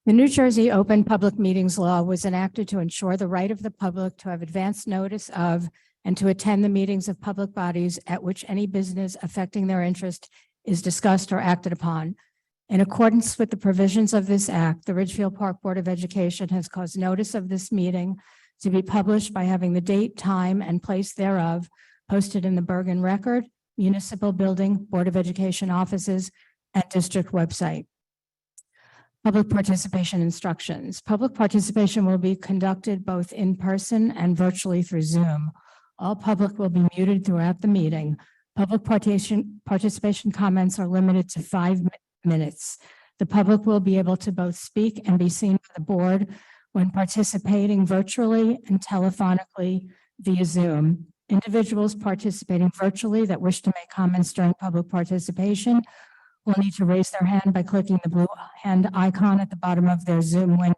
The New Jersey Open Public Meetings Law was enacted to ensure the right of the public to have advance notice of and to attend the meetings of public bodies at which any business affecting their interest is discussed or acted upon. In accordance with the provisions of this act, the Ridgefield Park Board of Education has caused notice of this meeting to be published by having the date, time, and place thereof posted in the Bergen Record, Municipal Building, Board of Education offices, and district website. Public participation instructions. Public participation will be conducted both in person and virtually through Zoom. All public will be muted throughout the meeting. Public participation comments are limited to 5 minutes. The public will be able to both speak and be seen by the board when participating virtually and telephonically via Zoom. Individuals participating virtually that wish to make comments during public participation will need to raise their hand by clicking the blue hand icon at the bottom of their Zoom window.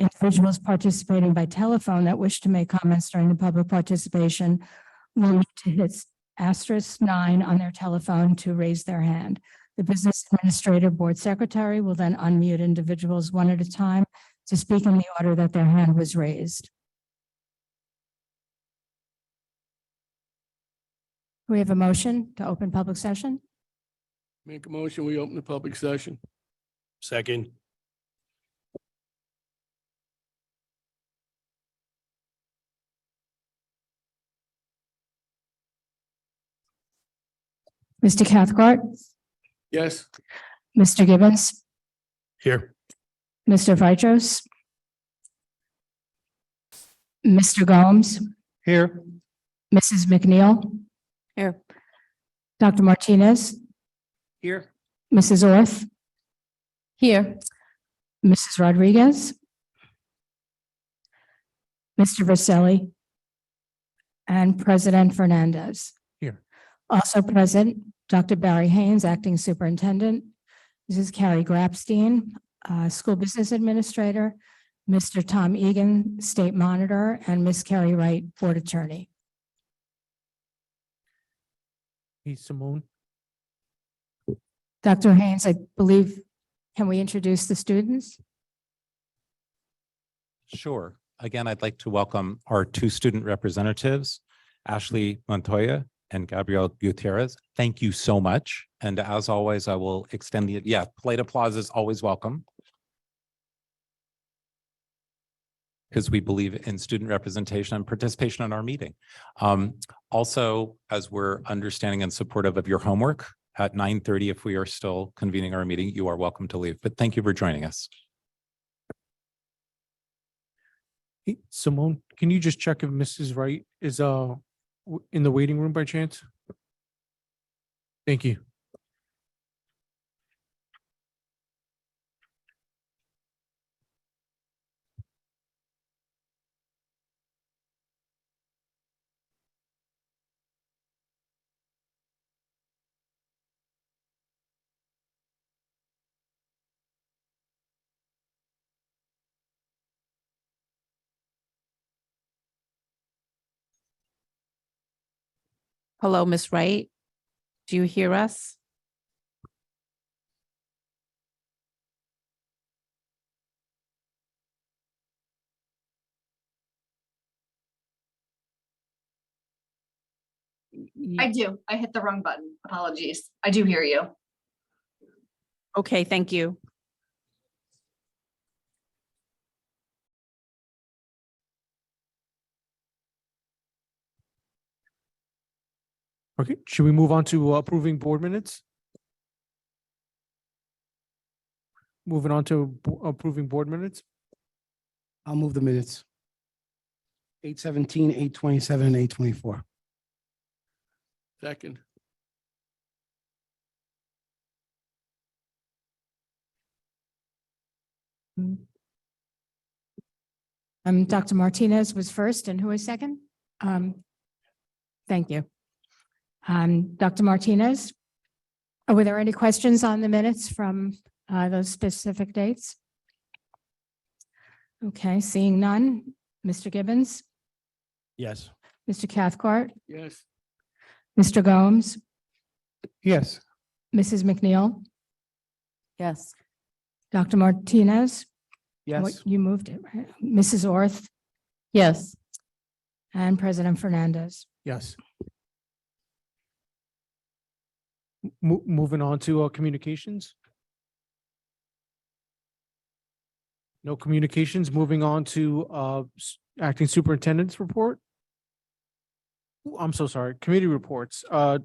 Individuals participating by telephone that wish to make comments during the public participation will need to hit *9 on their telephone to raise their hand. The business administrator board secretary will then unmute individuals one at a time to speak in the order that their hand was raised. We have a motion to open public session. Make a motion, we open the public session. Second. Mr. Cathcart, Yes. Mr. Gibbons, Here. Mr. Vitros, Mr. Gomes, Here. Mrs. McNeil. Here. Dr. Martinez, Here. Mrs. Orth. Here. Mrs. Rodriguez. Mr. Verselli. And President Fernandez. Here. Also present, Dr. Barry Haynes, Acting Superintendent, Mrs. Carrie Grabstein, School Business Administrator, Mr. Tom Egan, State Monitor, and Ms. Carrie Wright, Board Attorney. Hey, Simone. Dr. Haynes, I believe, can we introduce the students? Sure. Again, I'd like to welcome our 2 student representatives, Ashley Montoya and Gabrielle Gutierrez. Thank you so much. And as always, I will extend polite applause is always welcome, because we believe in student representation and participation in our meeting. Also, as we're understanding and supportive of your homework, at 9:30, if we are still convening our meeting, you are welcome to leave. But thank you for joining us. Hey, Simone, can you just check if Mrs. Wright is in the waiting room by chance? Thank you. Hello, Ms. Wright. Do you hear us? I do. I hit the wrong button. Apologies. I do hear you. Okay, thank you. Okay, should we move on to approving board minutes? Moving on to approving board minutes. I'll move the minutes. 8:17, 8:27, and 8:24. Second. Dr. Martinez was first, and who was second? Thank you. Dr. Martinez, were there any questions on the minutes from those specific dates? Okay, seeing none. Mr. Gibbons, Yes. Mr. Cathcart, Yes. Mr. Gomes, Yes. Mrs. McNeil, Yes. Dr. Martinez, Yes. You moved it, right? Mrs. Orth Yes. and President Fernandez. Yes. Moving on to communications. No communications. Moving on to acting superintendent's report. Ooh, I'm so sorry. Committee reports of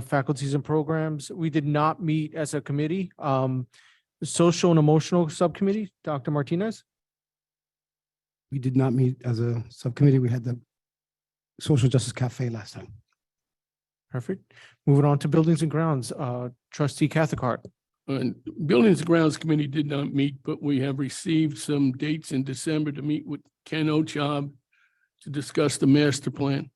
faculties and programs. We did not meet as a committee. Social and emotional subcommittee, Dr. Martinez. We did not meet as a subcommittee. We had the Social Justice Cafe last time. Perfect. Moving on to buildings and grounds, trustee Cathcart. And Buildings and Grounds Committee did not meet, but we have received some dates in December to meet with Ken Ochab to discuss the master plan.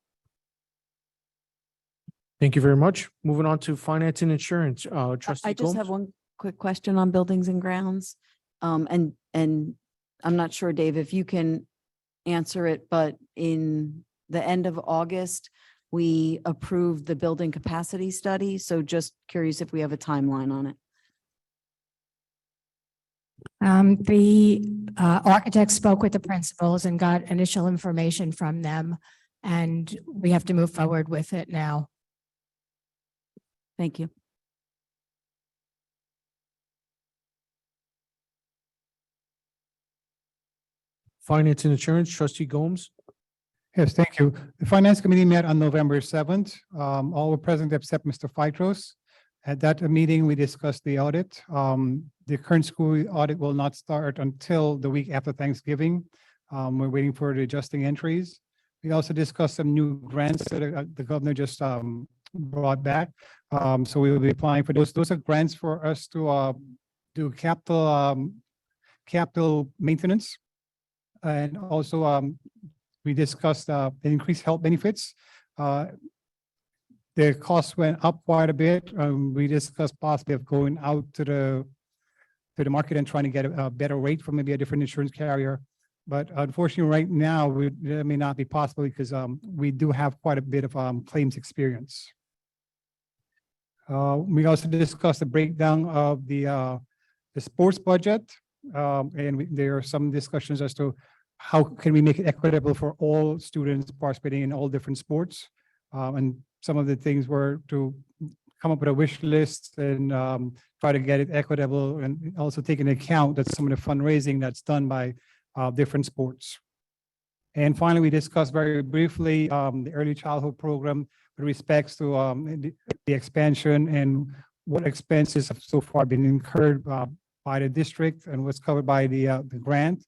Thank you very much. Moving on to finance and insurance, trustee I just have Gomes. one quick question on buildings and grounds. And I'm not sure, Dave, if you can answer it, but in the end of August, we approved the building capacity study. So just curious if we have a timeline on it. The architect spoke with the principals and got initial information from them, and we have to move forward with it now. Thank you. Finance and insurance, trustee Gomes. Yes, thank you. The Finance Committee met on November 7th. All were present except Mr. Phytros. At that meeting, we discussed the audit. The current school audit will not start until the week after Thanksgiving. We're waiting for the adjusting entries. We also discussed some new grants that the governor just brought back. So we will be applying for those. Those are grants for us to do capital maintenance. And also we discussed increased health benefits. The costs went up quite a bit. We discussed possibly of going out to the market and trying to get a better rate from maybe a different insurance carrier. But unfortunately, right now, that may not be possible because we do have quite a bit of claims experience. We also discussed the breakdown of the sports budget. And there are some discussions as to how can we make it equitable for all students participating in all different sports. And some of the things were to come up with a wish list and try to get it equitable, and also take into account that some of the fundraising that's done by different sports. And finally, we discussed very briefly the early childhood program with respects to the expansion and what expenses have so far been incurred by the district and what's covered by the grant.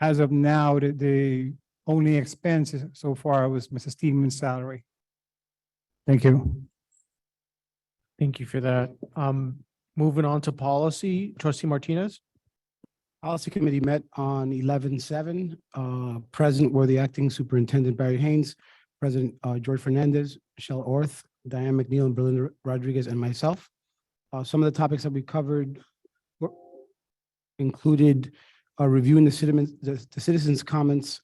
As of now, the only expense so far was Mrs. Steedman's salary. Thank you. Thank you for that. Moving on to policy, trustee Martinez. Policy Committee met on 11/7. Present were the acting superintendent Barry Haynes, President George Fernandez, Michelle Orth, Diane McNeil, and Belinda Rodriguez, and myself. Some of the topics that we covered included reviewing the citizens' comments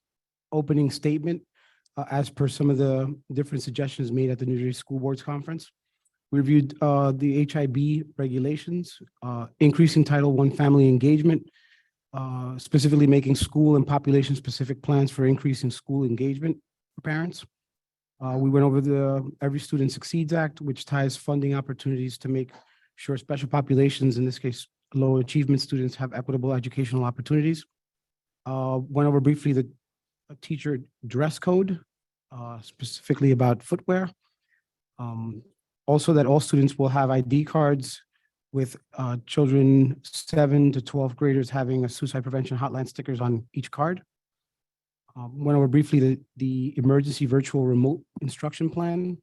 opening statement as per some of the different suggestions made at the New Jersey School Boards Conference. We reviewed the HIB regulations, increasing Title I family engagement, specifically making school and population-specific plans for increasing school engagement for parents. We went over the Every Student Succeeds Act, which ties funding opportunities to make sure special populations, in this case, low achievement students, have equitable educational opportunities. Went over briefly the teacher dress code, specifically about footwear. Also that all students will have ID cards, with children 7 to 12 graders having a suicide prevention hotline stickers on each card. Went over briefly the emergency virtual remote instruction plan,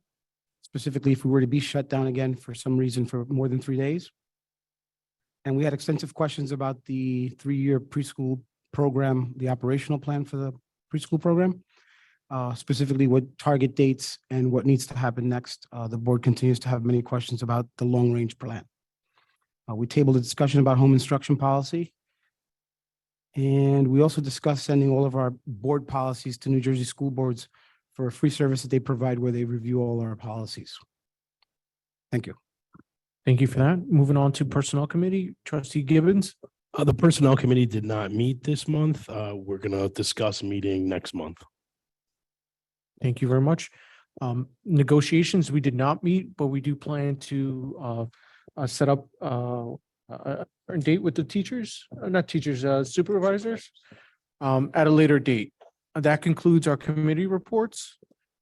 specifically if we were to be shut down again for some reason for more than 3 days. And we had extensive questions about the 3-year preschool program, the operational plan for the preschool program, specifically what target dates and what needs to happen next. The board continues to have many questions about the long-range plan. We tabled a discussion about home instruction policy. And we also discussed sending all of our board policies to New Jersey school boards for a free service that they provide where they review all our policies. Thank you. Thank you for that. Moving on to Personnel Committee, trustee Gibbons. The Personnel Committee did not meet this month. We're gonna discuss meeting next month. Thank you very much. Negotiations, we did not meet, but we do plan to set up a date with the teachers, not teachers, supervisors at a later date. That concludes our committee reports.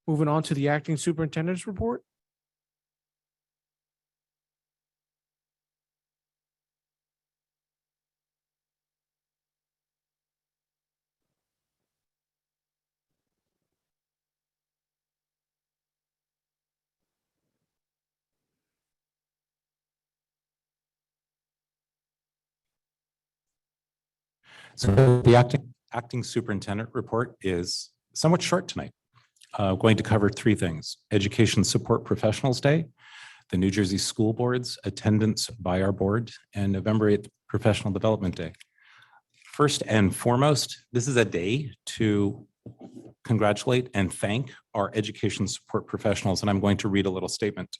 Moving on to the acting superintendent's report. So the acting superintendent report is somewhat short tonight. Going to cover three things: Education Support Professionals Day, the New Jersey School Board's attendance by our board, and November 8th, Professional Development Day. First and foremost, this is a day to congratulate and thank our education support professionals, and I'm going to read a little statement.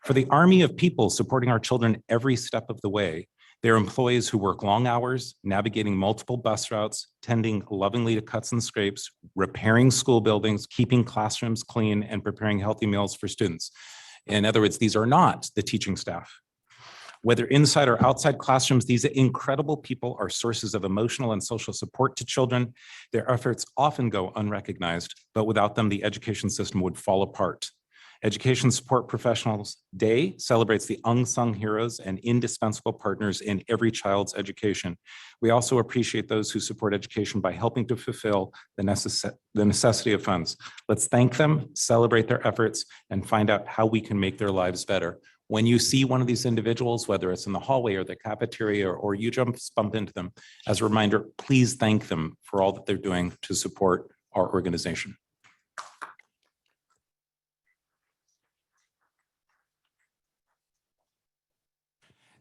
For the army of people supporting our children every step of the way, they're employees who work long hours, navigating multiple bus routes, tending lovingly to cuts and scrapes, repairing school buildings, keeping classrooms clean, and preparing healthy meals for students. In other words, these are not the teaching staff. Whether inside or outside classrooms, these incredible people are sources of emotional and social support to children. Their efforts often go unrecognized, but without them, the education system would fall apart. Education Support Professionals Day celebrates the unsung heroes and indispensable partners in every child's education. We also appreciate those who support education by helping to fulfill the necessity of funds. Let's thank them, celebrate their efforts, and find out how we can make their lives better. When you see one of these individuals, whether it's in the hallway or the cafeteria, or you bump into them, as a reminder, please thank them for all that they're doing to support our organization.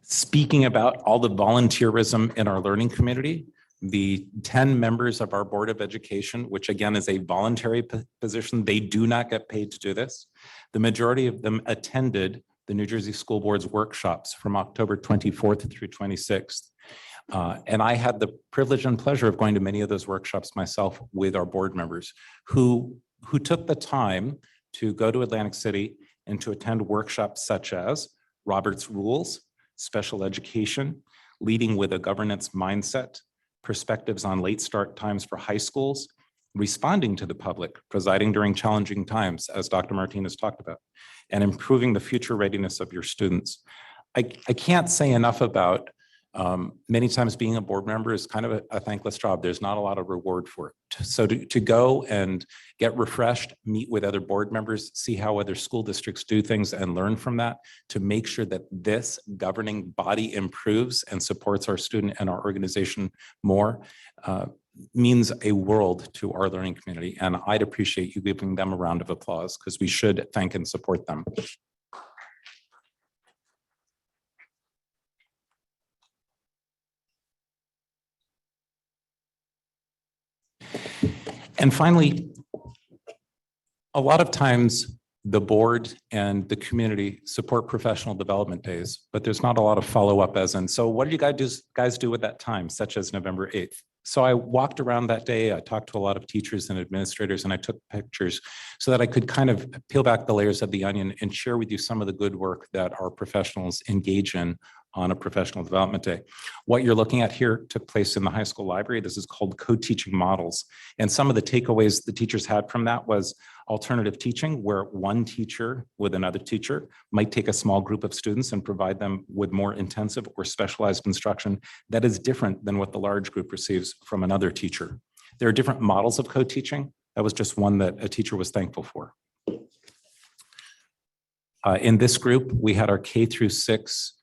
Speaking about all the volunteerism in our learning community, the 10 members of our Board of Education, which again is a voluntary position, they do not get paid to do this. The majority of them attended the New Jersey School Board's workshops from October 24th through 26th. And I had the privilege and pleasure of going to many of those workshops myself with our board members who took the time to go to Atlantic City and to attend workshops such as Robert's Rules, Special Education, Leading with a Governance Mindset, Perspectives on Late Start Times for High Schools, Responding to the Public, Presiding During Challenging Times, as Dr. Martinez talked about, and Improving the Future Readiness of Your Students. I can't say enough about many times being a board member is kind of a thankless job. There's not a lot of reward for it. So to go and get refreshed, meet with other board members, see how other school districts do things and learn from that to make sure that this governing body improves and supports our student and our organization more means a world to our learning community. And I'd appreciate you giving them a round of applause because we should thank and support them. And finally, a lot of times the board and the community support professional development days, but there's not a lot of follow-up as in, so what do you guys do at that time, such as November 8th? So I walked around that day, I talked to a lot of teachers and administrators, and I took pictures so that I could kind of peel back the layers of the onion and share with you some of the good work that our professionals engage in on a professional development day. What you're looking at here took place in the high school library. This is called co-teaching models. And some of the takeaways the teachers had from that was alternative teaching, where one teacher with another teacher might take a small group of students and provide them with more intensive or specialized instruction that is different than what the large group receives from another teacher. There are different models of co-teaching. That was just one that a teacher was thankful for. In this group, we had our K through 6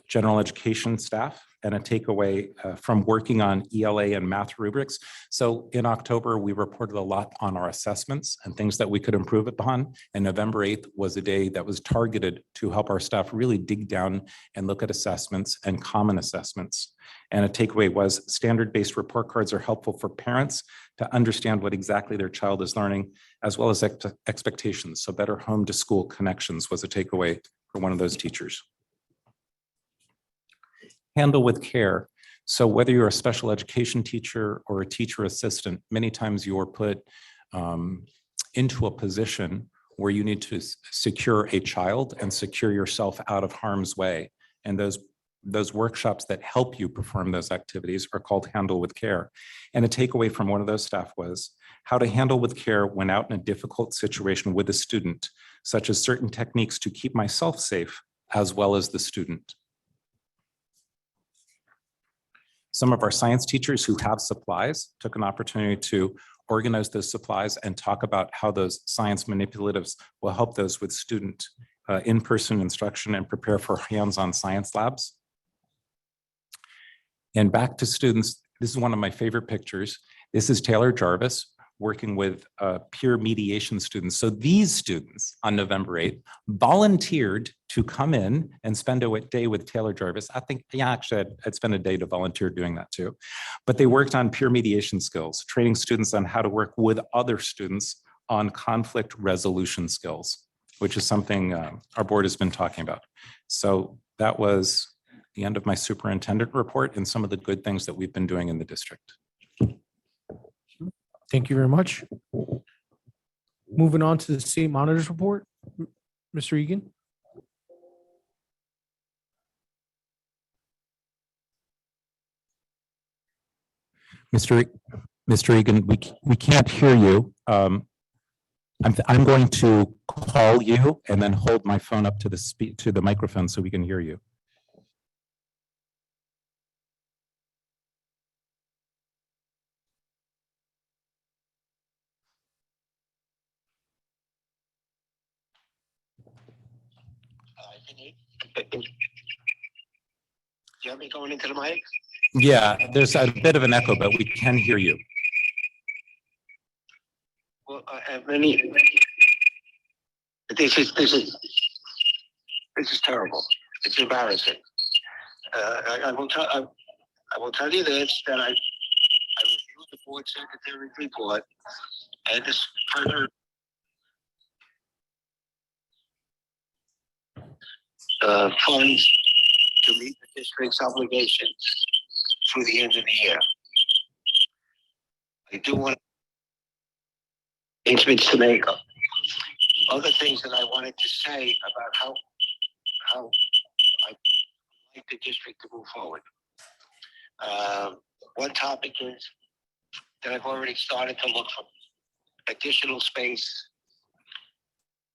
general education staff and a takeaway from working on ELA and math rubrics. So in October, we reported a lot on our assessments and things that we could improve upon. And November 8th was a day that was targeted to help our staff really dig down and look at assessments and common assessments. And a takeaway was standard-based report cards are helpful for parents to understand what exactly their child is learning, as well as expectations. So better home to school connections was a takeaway for one of those teachers. Handle with care. So whether you're a special education teacher or a teacher assistant, many times you're put into a position where you need to secure a child and secure yourself out of harm's way. And those workshops that help you perform those activities are called Handle with Care. And a takeaway from one of those staff was how to handle with care when out in a difficult situation with a student, such as certain techniques to keep myself safe as well as the student. Some of our science teachers who have supplies took an opportunity to organize those supplies and talk about how those science manipulatives will help those with student in-person instruction and prepare for hands-on science labs. And back to students, this is one of my favorite pictures. This is Taylor Jarvis working with peer mediation students. So these students on November 8th volunteered to come in and spend a day with Taylor Jarvis. I think, yeah, actually I'd spend a day to volunteer doing that too. But they worked on peer mediation skills, training students on how to work with other students on conflict resolution skills, which is something our board has been talking about. So that was the end of my superintendent report and some of the good things that we've been doing in the district. Thank you very much. Moving on to the state monitor's report. Mr. Egan. Mr. Egan, we can't hear you. I'm going to call you and then hold my phone up to the microphone so we can hear you. Do you have me going into the mic? Yeah, there's a bit of an echo, but we can hear you. Well, this is terrible. It's embarrassing. I will tell you this, that I reviewed the board secretary's report and this funds to meet the district's obligations through the end of the year. I do want arrangements to make up. Other things that I wanted to say about how I like the district to move forward. One topic is that I've already started to look for additional space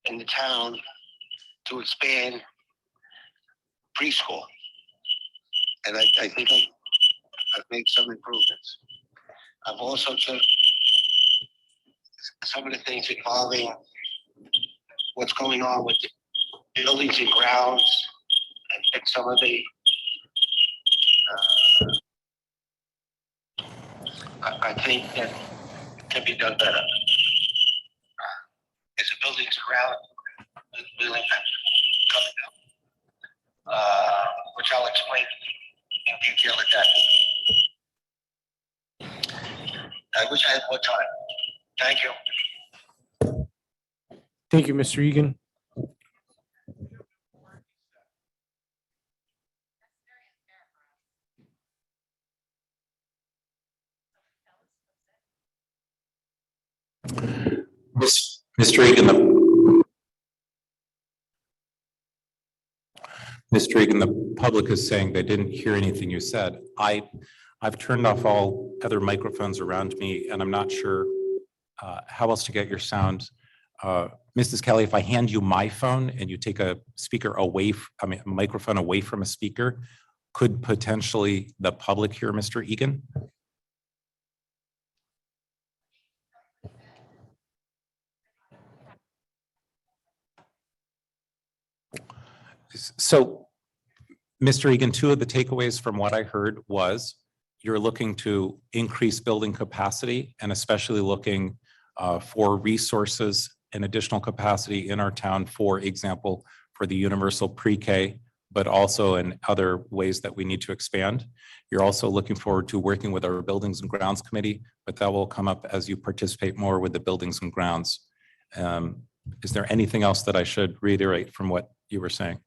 in the town to expand preschool. And I think I've made some improvements. I've also took some of the things involving what's going on with the buildings and grounds and some of the I think that can be done better. There's a buildings and ground building coming up, which I'll explain in detail at that. I wish I had more time. Thank you. Thank you, Mr. Egan. Mr. Egan, the public is saying they didn't hear anything you said. I've turned off all other microphones around me, and I'm not sure how else to get your sound. Mrs. Kelly, if I hand you my phone and you take a speaker away, a microphone away from a speaker, could potentially the public hear Mr. Egan? So, Mr. Egan, two of the takeaways from what I heard was you're looking to increase building capacity and especially looking for resources and additional capacity in our town, for example, for the universal pre-K, but also in other ways that we need to expand. You're also looking forward to working with our Buildings and Grounds Committee, but that will come up as you participate more with the Buildings and Grounds. Is there anything else that I should reiterate from what you were saying?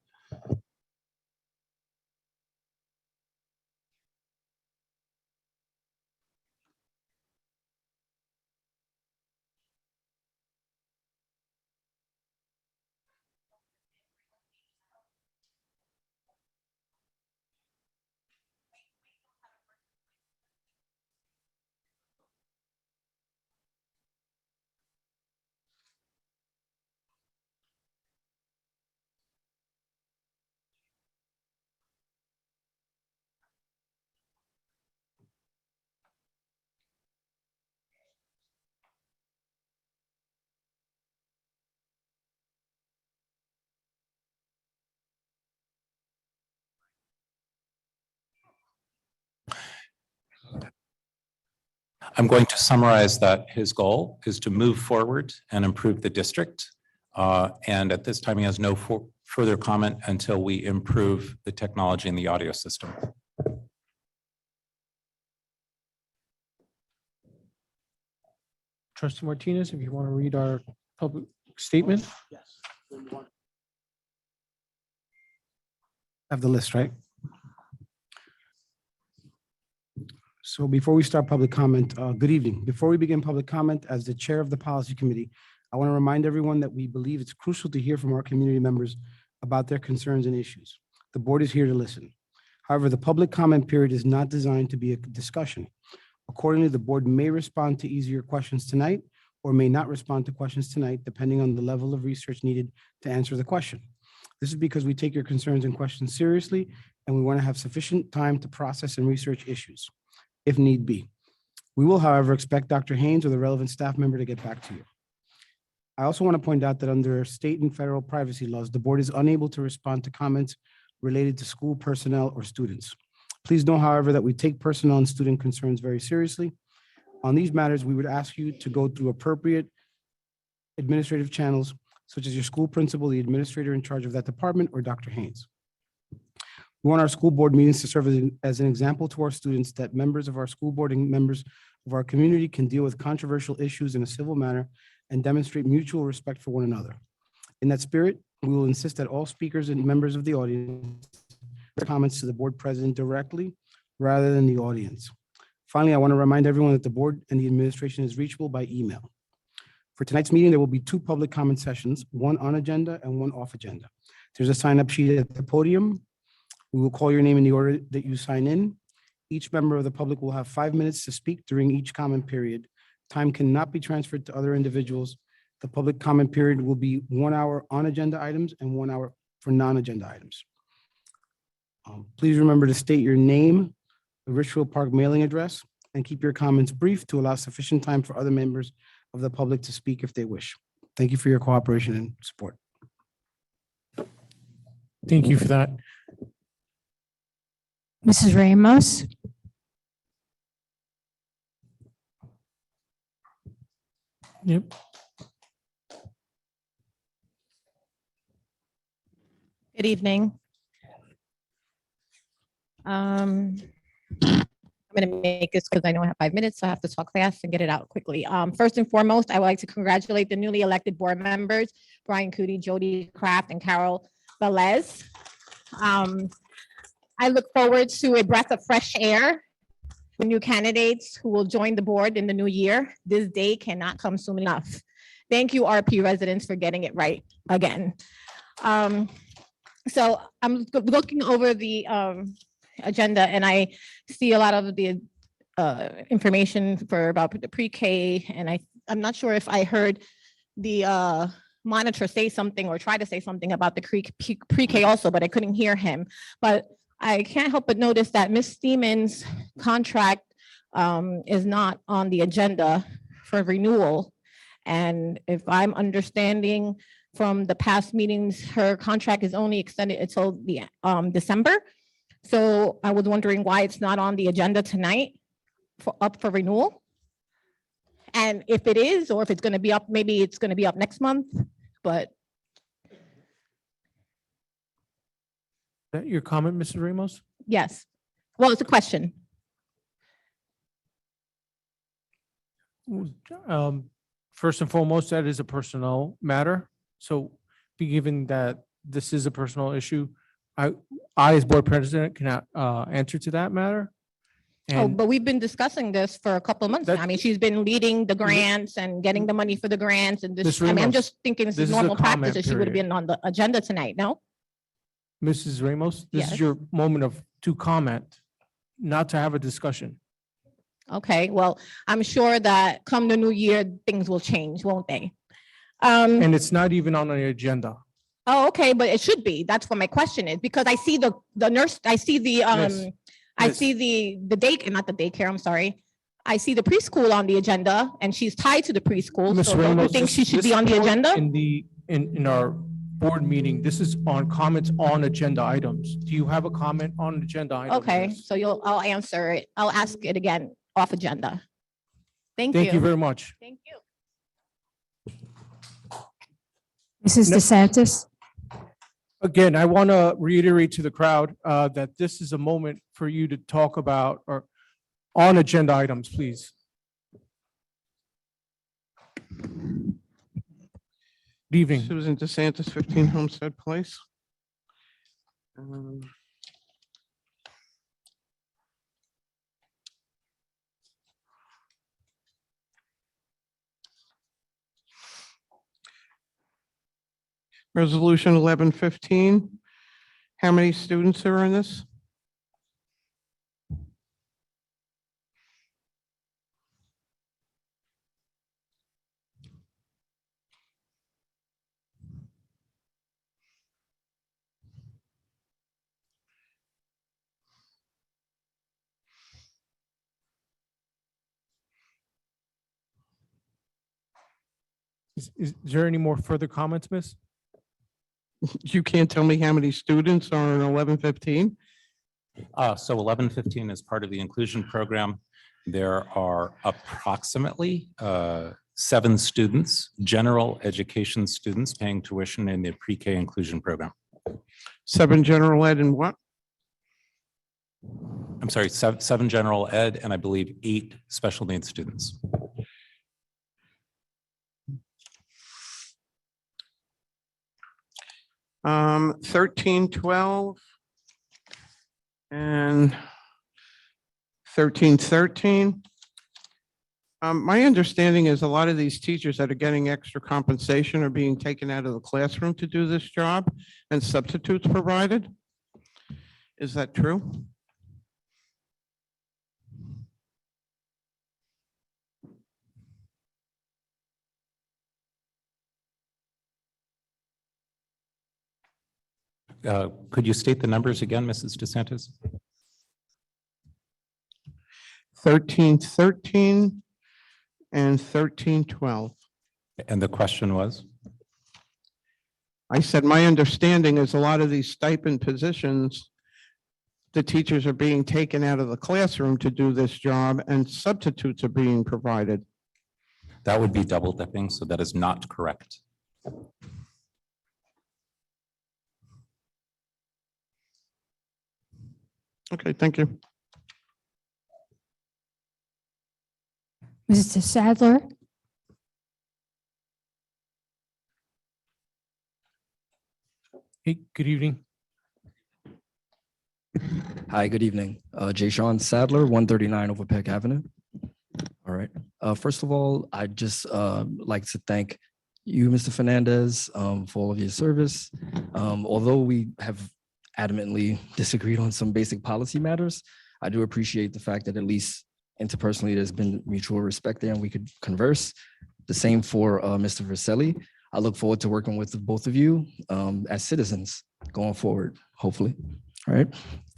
I'm going to summarize that his goal is to move forward and improve the district. And at this time, he has no further comment until we improve the technology in the audio system. Trustee Martinez, if you want to read our public statement. Have the list, right? So before we start public comment, good evening. Before we begin public comment, as the chair of the policy committee, I want to remind everyone that we believe it's crucial to hear from our community members about their concerns and issues. The board is here to listen. However, the public comment period is not designed to be a discussion. Accordingly, the board may respond to easier questions tonight or may not respond to questions tonight, depending on the level of research needed to answer the question. This is because we take your concerns and questions seriously, and we want to have sufficient time to process and research issues, if need be. We will, however, expect Dr. Haynes or the relevant staff member to get back to you. I also want to point out that under state and federal privacy laws, the board is unable to respond to comments related to school personnel or students. Please know, however, that we take personnel and student concerns very seriously. On these matters, we would ask you to go through appropriate administrative channels, such as your school principal, the administrator in charge of that department, or Dr. Haynes. We want our school board meetings to serve as an example to our students that members of our school board and members of our community can deal with controversial issues in a civil manner and demonstrate mutual respect for one another. In that spirit, we will insist that all speakers and members of the audience comments to the board president directly rather than the audience. Finally, I want to remind everyone that the board and the administration is reachable by email. For tonight's meeting, there will be 2 public comment sessions, one on agenda and one off agenda. There's a sign-up sheet at the podium. We will call your name in the order that you sign in. Each member of the public will have 5 minutes to speak during each comment period. Time cannot be transferred to other individuals. The public comment period will be 1 hour on agenda items and 1 hour for non-agenda items. Please remember to state your name, the Richfield Park mailing address, and keep your comments brief to allow sufficient time for other members of the public to speak if they wish. Thank you for your cooperation and support. Thank you for that. Mrs. Ramos? Yep. Good evening. I'm going to make this because I know I have 5 minutes, so I have to talk fast and get it out quickly. First and foremost, I would like to congratulate the newly elected board members, Brian Cootie, Jody Kraft, and Carol Velez. I look forward to a breath of fresh air with new candidates who will join the board in the new year. This day cannot come soon enough. Thank you, RP residents, for getting it right again. So I'm looking over the agenda and I see a lot of the information for about the pre-K, and I'm not sure if I heard the monitor say something or try to say something about the pre-K also, but I couldn't hear him. But I can't help but notice that Ms. Steeman's contract is not on the agenda for renewal. And if I'm understanding from the past meetings, her contract is only extended until the December. So I was wondering why it's not on the agenda tonight up for renewal. And if it is, or if it's going to be up, maybe it's going to be up next month, but. Is that your comment, Mrs. Ramos? Yes. Well, it's a question. First and foremost, that is a personnel matter. So given that this is a personal issue, I as board president cannot answer to that matter. Oh, And but we've been discussing this for a couple of months now. I mean, she's been leading the grants and getting the money for the grants and this, Ms. I mean, I'm Ramos, just thinking this this is is a normal practice comment that she would have period. been on the agenda tonight, no? Mrs. Ramos, this Yes. is your moment to comment, not to have a discussion. Okay, well, I'm sure that come the new year, things will change, won't they? And it's not even on the agenda. Oh, okay, but it should be. That's what my question is, because I see the nurse, I see the, Miss, I Miss. see the daycare, not the daycare, I'm sorry. I see the preschool on the agenda and she's tied to the preschool. Ms. So don't you Ramos, think she should this be on the point agenda? in our board meeting, this is on comments on agenda items. Do you have a comment on agenda items? Okay, Miss? so I'll answer it. I'll ask it again off agenda. Thank you. Thank you very much. Thank you. Mrs. No. DeSantis? Again, I want to reiterate to the crowd that this is a moment for you to talk about or on agenda items, please. Good evening. Susan DeSantis, 15 Homestead Place. Resolution 1115. How many students are in this? Is there any more further comments, miss? You can't tell me how many students are in 1115? So 1115 is part of the inclusion program. There are approximately 7 students, general education students paying tuition in the pre-K inclusion program. 7 general ed and what? I'm sorry, 7 general ed, and I believe 8 special needs students. Um, 1312 and 1313. My understanding is a lot of these teachers that are getting extra compensation are being taken out of the classroom to do this job and substitutes provided. Is that true? Could you state the numbers again, Mrs. DeSantis? 1313 and 1312. And the question was? I said, my understanding is a lot of these stipend positions, the teachers are being taken out of the classroom to do this job and substitutes are being provided. That would be double dipping, so that is not correct. Okay, thank you. Mrs. Sadler? Hey, good evening. Hi, good evening. Jay Sean Sadler, 139 Overpeck Avenue. All right. First of all, I'd just like to thank you, Mr. Fernandez, for all of your service. Although we have adamantly disagreed on some basic policy matters, I do appreciate the fact that at least interpersonally, there's been mutual respect there and we could converse. The same for Mr. Verselli. I look forward to working with both of you as citizens going forward, hopefully. All right.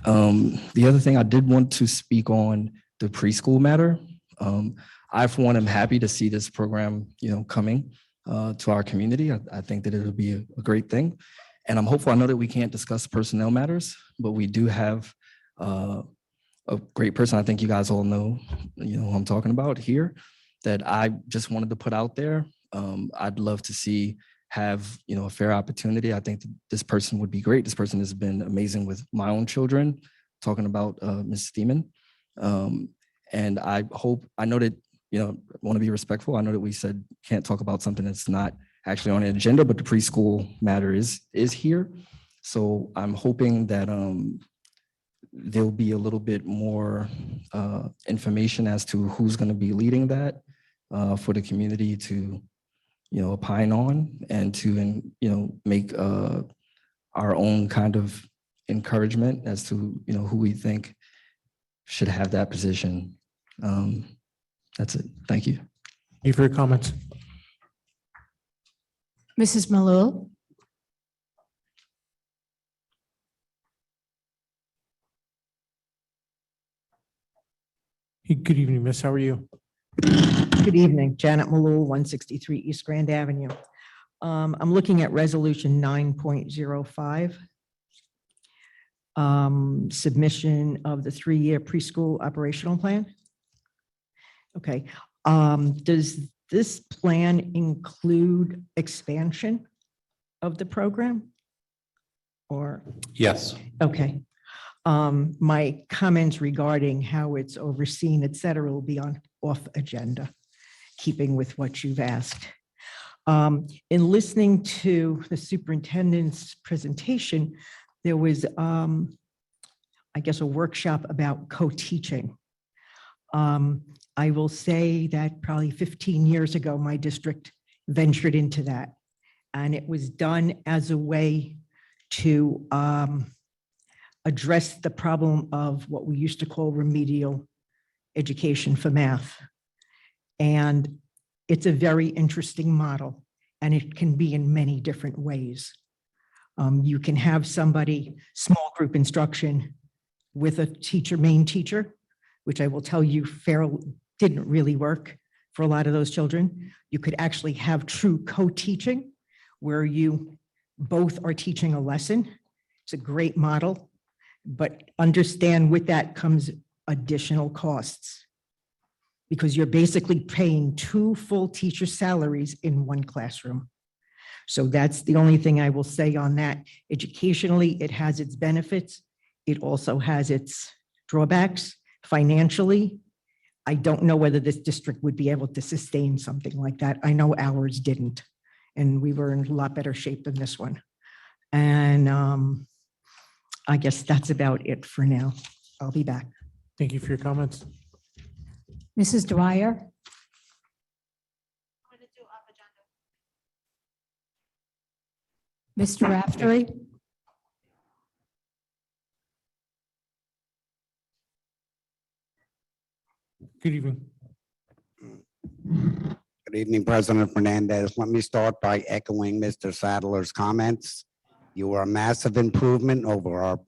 The other thing I did want to speak on the preschool matter. I, for one, am happy to see this program, coming to our community. I think that it'll be a great thing. And I'm hopeful. I know that we can't discuss personnel matters, but we do have a great person. I think you guys all know, who I'm talking about here, that I just wanted to put out there. I'd love to see have, a fair opportunity. I think that this person would be great. This person has been amazing with my own children, talking about Ms. Steeman. And I know that, want to be respectful. I know that we said can't talk about something that's not actually on the agenda, but the preschool matter is here. So I'm hoping that there'll be a little bit more information as to who's going to be leading that for the community to, opine on and to, make our own kind of encouragement as to, who we think should have that position. That's it. Thank you. Thank you for your comments. Mrs. Malul? Hey, good evening, miss. How are you? Good evening, Janet Malul, 163 East Grand Avenue. I'm looking at resolution 9.05. Submission of the 3-year preschool operational plan. Okay, Does this plan include expansion of the program? Or, Yes. okay. My comments regarding how it's overseen, et cetera, will be off agenda, keeping with what you've asked. In listening to the superintendent's presentation, there was, I guess, a workshop about co-teaching. I will say that probably 15 years ago, my district ventured into that. And it was done as a way to address the problem of what we used to call remedial education for math. And it's a very interesting model, and it can be in many different ways. You can have somebody, small group instruction with a teacher, main teacher, which I will tell you didn't really work for a lot of those children. You could actually have true co-teaching where you both are teaching a lesson. It's a great model, but understand with that comes additional costs because you're basically paying 2 full teacher salaries in 1 classroom. So that's the only thing I will say on that. Educationally, it has its benefits. It also has its drawbacks. Financially, I don't know whether this district would be able to sustain something like that. I know ours didn't, and we were in a lot better shape than this one. And I guess that's about it for now. I'll be back. Thank you for your comments. Mrs. Dwyer? Mr. Raftery? Good evening. Good evening, President Fernandez. Let me start by echoing Mr. Sadler's comments. You were a massive improvement over our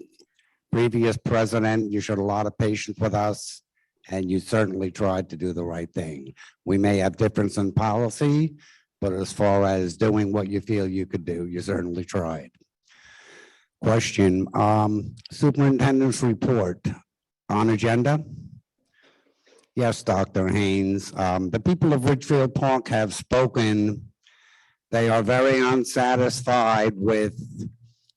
previous president. You showed a lot of patience with us, and you certainly tried to do the right thing. We may have difference in policy, but as far as doing what you feel you could do, you certainly tried. Question, superintendent's report on agenda? Yes, Dr. Haynes. The people of Ridgefield Park have spoken. They are very unsatisfied with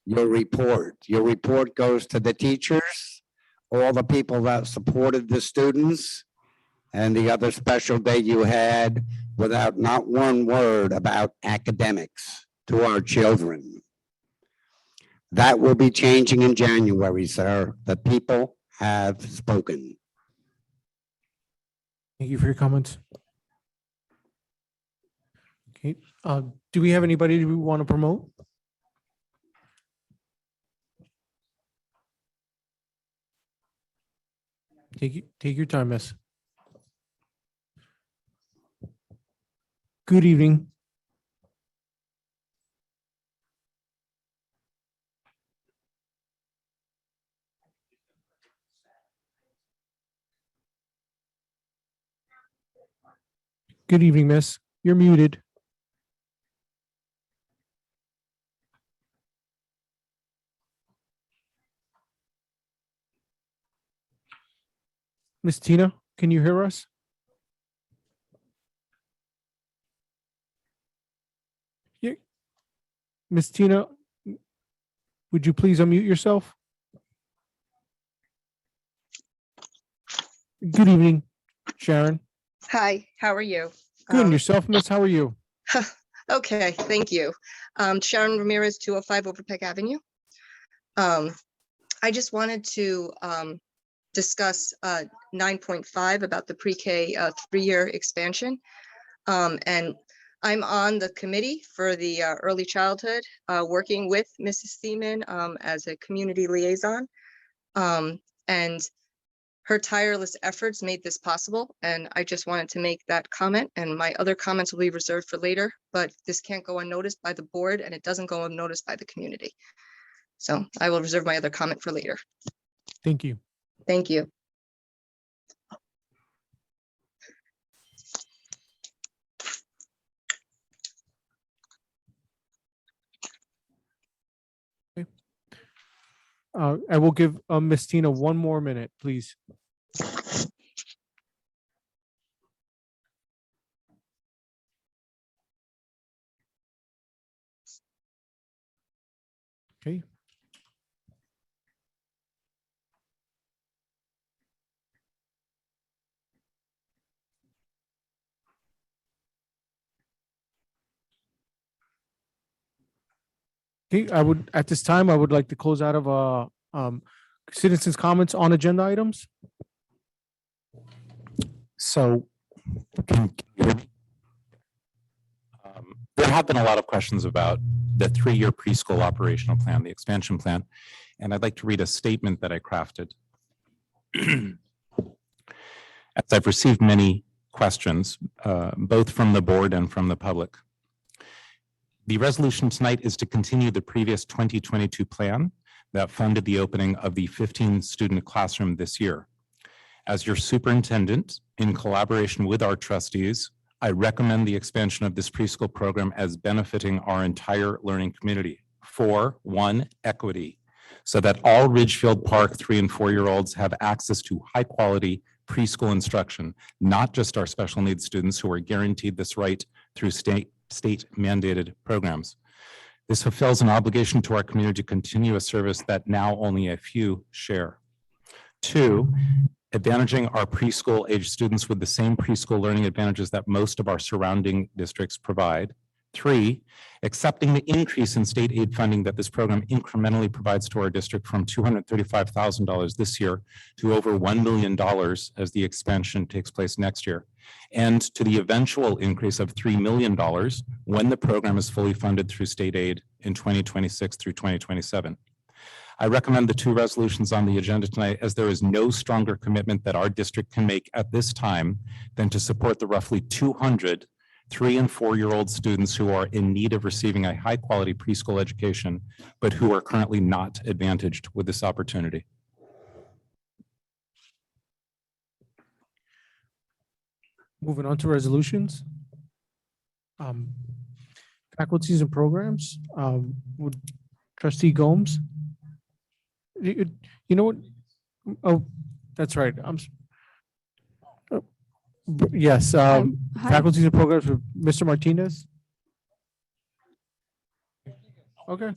your report. Your report goes to the teachers, all the people that supported the students, and the other special day you had without not one word about academics to our children. That will be changing in January, sir. The people have spoken. Thank you for your comments. Okay, do we have anybody who want to promote? Take your time, miss. Good evening. Good evening, miss. You're muted. Miss Tina, can you hear us? Yeah. Miss Tina, would you please unmute yourself? Good evening, Sharon. Hi, how are you? Good, and yourself, miss? How are you? Okay, thank you. Sharon Ramirez, 205 Overpeck Avenue. I just wanted to discuss 9.5 about the pre-K 3-year expansion. And I'm on the committee for the early childhood, working with Mrs. Seaman as a community liaison. And her tireless efforts made this possible, and I just wanted to make that comment, and my other comments will be reserved for later, but this can't go unnoticed by the board, and it doesn't go unnoticed by the community. So I will reserve my other comment for later. Thank you. Thank you. I will give Miss Tina 1 more minute, please. Okay, at this time, I would like to close out of citizens' comments on agenda items. So there have been a lot of questions about the 3-year preschool operational plan, the expansion plan, and I'd like to read a statement that I crafted. As I've received many questions, both from the board and from the public. The resolution tonight is to continue the previous 2022 plan that funded the opening of the 15-student classroom this year. As your superintendent, in collaboration with our trustees, I recommend the expansion of this preschool program as benefiting our entire learning community. For 1, equity, so that all Ridgefield Park 3- and 4-year-olds have access to high-quality preschool instruction, not just our special needs students who are guaranteed this right through state mandated programs. This fulfills an obligation to our community to continue a service that now only a few share. 2, advantaging our preschool age students with the same preschool learning advantages that most of our surrounding districts provide. 3, accepting the increase in state aid funding that this program incrementally provides to our district from $235,000 this year to over $1 million as the expansion takes place next year, and to the eventual increase of $3 million when the program is fully funded through state aid in 2026 through 2027. I recommend the 2 resolutions on the agenda tonight, as there is no stronger commitment that our district can make at this time than to support the roughly 200 3- and 4-year-old students who are in need of receiving a high-quality preschool education, but who are currently not advantaged with this opportunity. Moving on to resolutions. Faculties and programs, would trustee Gomes? You know what? Oh, that's right. Yes, faculties and programs with Mr. Martinez. Okay.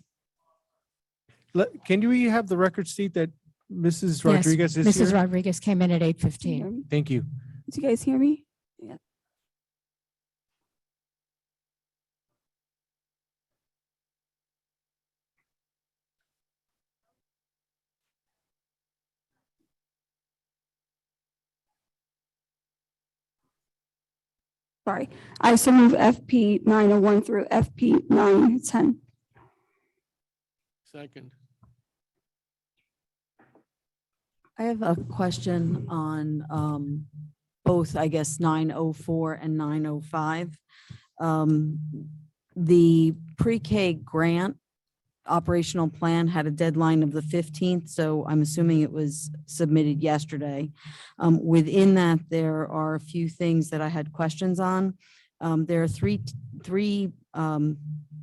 Can you have the record state that Mrs. Rodriguez is Mrs. here? Rodriguez came in at 8:15. Thank you. Do you guys hear me? Yeah. Sorry. I so move FP 901 through FP 910. Second. I have a question on both, I guess, 904 and 905. The pre-K grant operational plan had a deadline of the 15th, so I'm assuming it was submitted yesterday. Within that, there are a few things that I had questions on. There are three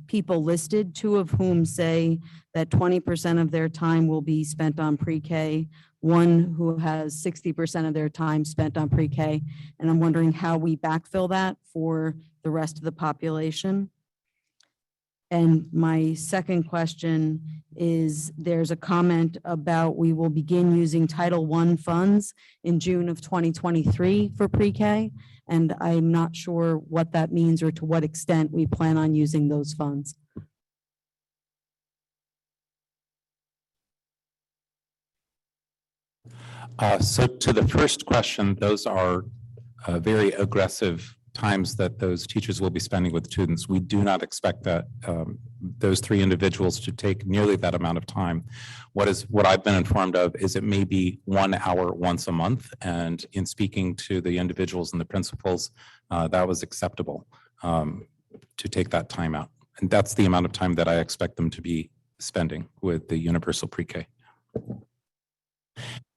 people listed, 2 of whom say that 20% of their time will be spent on pre-K, 1 who has 60% of their time spent on pre-K, and I'm wondering how we backfill that for the rest of the population. And my second question is, there's a comment about we will begin using Title I funds in June of 2023 for pre-K, and I'm not sure what that means or to what extent we plan on using those funds. So to the first question, those are very aggressive times that those teachers will be spending with students. We do not expect that those 3 individuals to take nearly that amount of time. What I've been informed of is it may be 1 hour once a month, and in speaking to the individuals and the principals, that was acceptable to take that time out. And that's the amount of time that I expect them to be spending with the universal pre-K.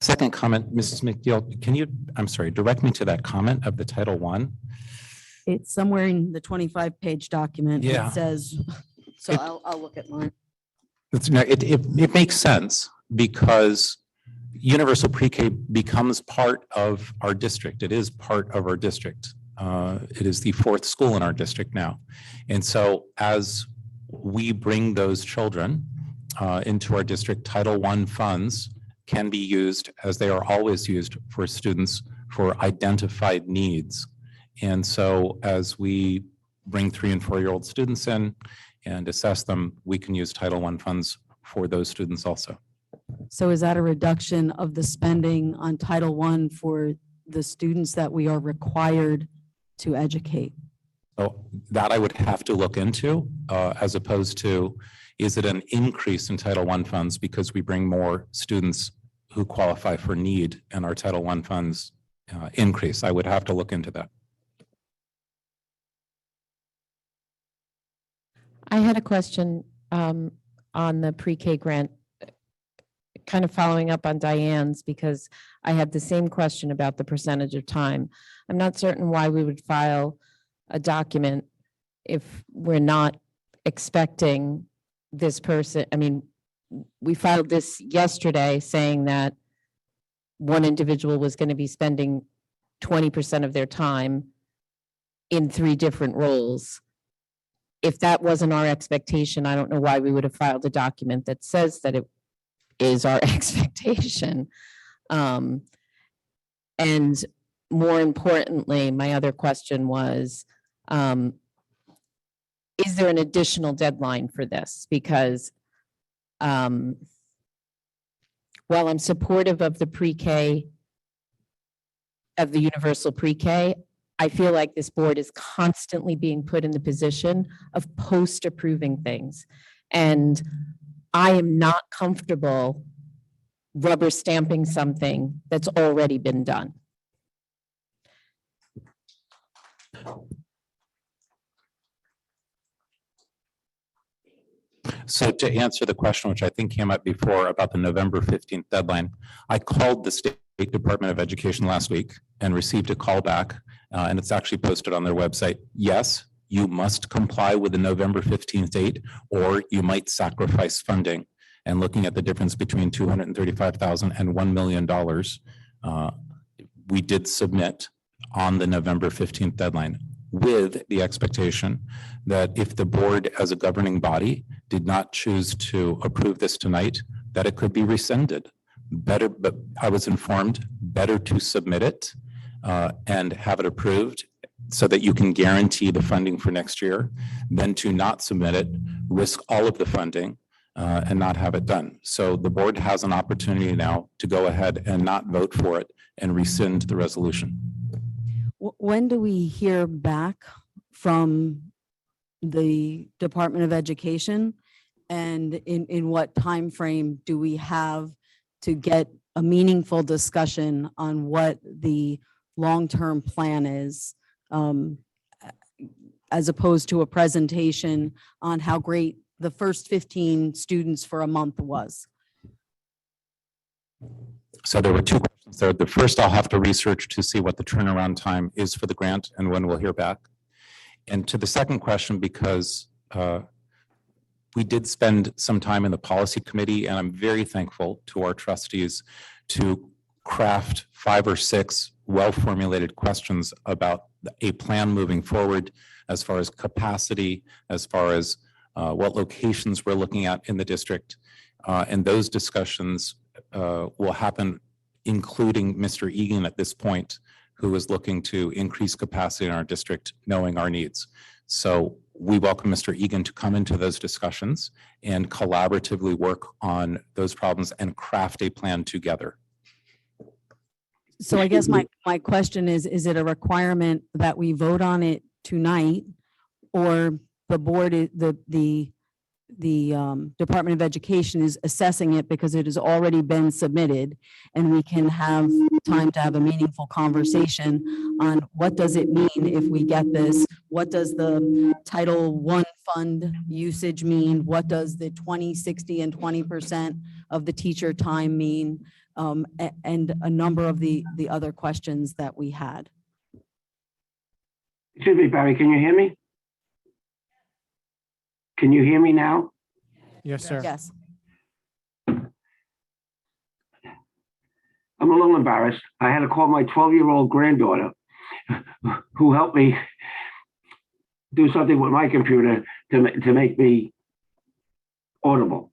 Second comment, Mrs. McNeil, can you, I'm sorry, direct me to that comment of the Title I? It's somewhere in the 25-page document. Yeah. It says, so I'll look at mine. It makes sense because universal pre-K becomes part of our district. It is part of our district. It is the 4th school in our district now. And so as we bring those children into our district, Title I funds can be used, as they are always used, for students for identified needs. And so as we bring 3- and 4-year-old students in and assess them, we can use Title I funds for those students also. So is that a reduction of the spending on Title I for the students that we are required to educate? So that I would have to look into, as opposed to, is it an increase in Title I funds because we bring more students who qualify for need and our Title I funds increase? I would have to look into that. I had a question on the pre-K grant, kind of following up on Diane's, because I had the same question about the percentage of time. I'm not certain why we would file a document if we're not expecting this person. I mean, we filed this yesterday saying that one individual was going to be spending 20% of their time in 3 different roles. If that wasn't our expectation, I don't know why we would have filed a document that says that it is our expectation. And more importantly, my other question was, is there an additional deadline for this? Because while I'm supportive of the pre-K, of the universal pre-K, I feel like this board is constantly being put in the position of post-approving things. And I am not comfortable rubber stamping something that's already been done. So to answer the question, which I think came up before about the November 15th deadline, I called the State Department of Education last week and received a call back, and it's actually posted on their website. Yes, you must comply with the November 15th date, or you might sacrifice funding. And looking at the difference between $235,000 and $1 million, we did submit on the November 15th deadline, with the expectation that if the board as a governing body did not choose to approve this tonight, that it could be rescinded. Better, but I was informed, better to submit it and have it approved so that you can guarantee the funding for next year than to not submit it, risk all of the funding and not have it done. So the board has an opportunity now to go ahead and not vote for it and rescind the resolution. When do we hear back from the Department of Education? And in what time frame do we have to get a meaningful discussion on what the long-term plan is, as opposed to a presentation on how great the first 15 students for a month was? So there were 2 questions there. The first, I'll have to research to see what the turnaround time is for the grant and when we'll hear back. And to the second question, because we did spend some time in the policy committee, and I'm very thankful to our trustees to craft 5 or 6 well-formulated questions about a plan moving forward as far as capacity, as far as what locations we're looking at in the district. And those discussions will happen, including Mr. Egan at this point, who is looking to increase capacity in our district, knowing our needs. So we welcome Mr. Egan to come into those discussions and collaboratively work on those problems and craft a plan together. So I guess my question is it a requirement that we vote on it tonight, or the board, the Department of Education is assessing it because it has already been submitted, and we can have time to have a meaningful conversation on what does it mean if we get this? What does the Title I fund usage mean? What does the 20, 60, and 20% of the teacher time mean? And a number of the other questions that we had. Excuse me, Barry, can you hear me? Can you hear me now? Yes, sir. Yes. I'm a little embarrassed. I had to call my 12-year-old granddaughter who helped me do something with my computer to make me audible.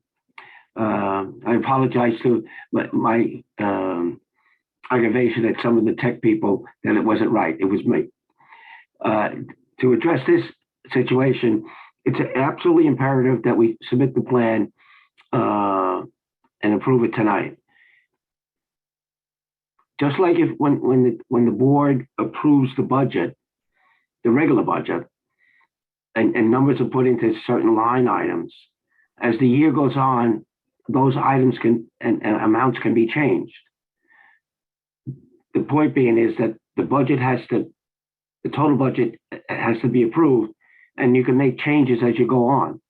I apologize to my aggravation at some of the tech people that it wasn't right. It was me. To address this situation, it's absolutely imperative that we submit the plan and approve it tonight. Just like if when the board approves the budget, the regular budget, and numbers are put into certain line items, as the year goes on, those items can and amounts can be changed. The point being is that the total budget has to be approved, and you can make changes as you go on.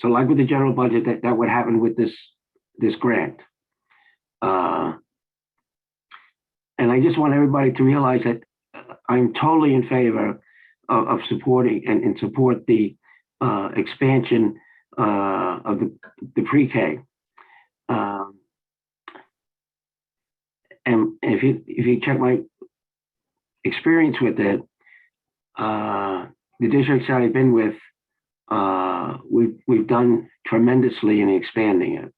So like with the general budget, that would happen with this grant. And I just want everybody to realize that I'm totally in favor of supporting and support the expansion of the pre-K. And if you check my experience with it, the districts that I've been with, we've done tremendously in expanding it.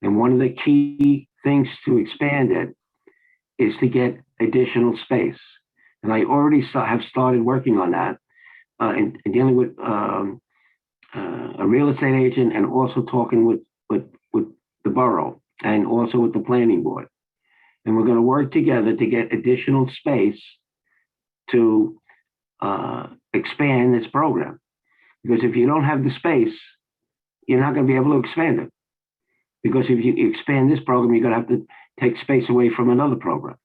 And one of the key things to expand it is to get additional space. And I already have started working on that and dealing with a real estate agent, and also talking with the borough and also with the planning board. And we're going to work together to get additional space to expand this program. Because if you don't have the space, you're not going to be able to expand it. Because if you expand this program, you're going to have to take space away from another program.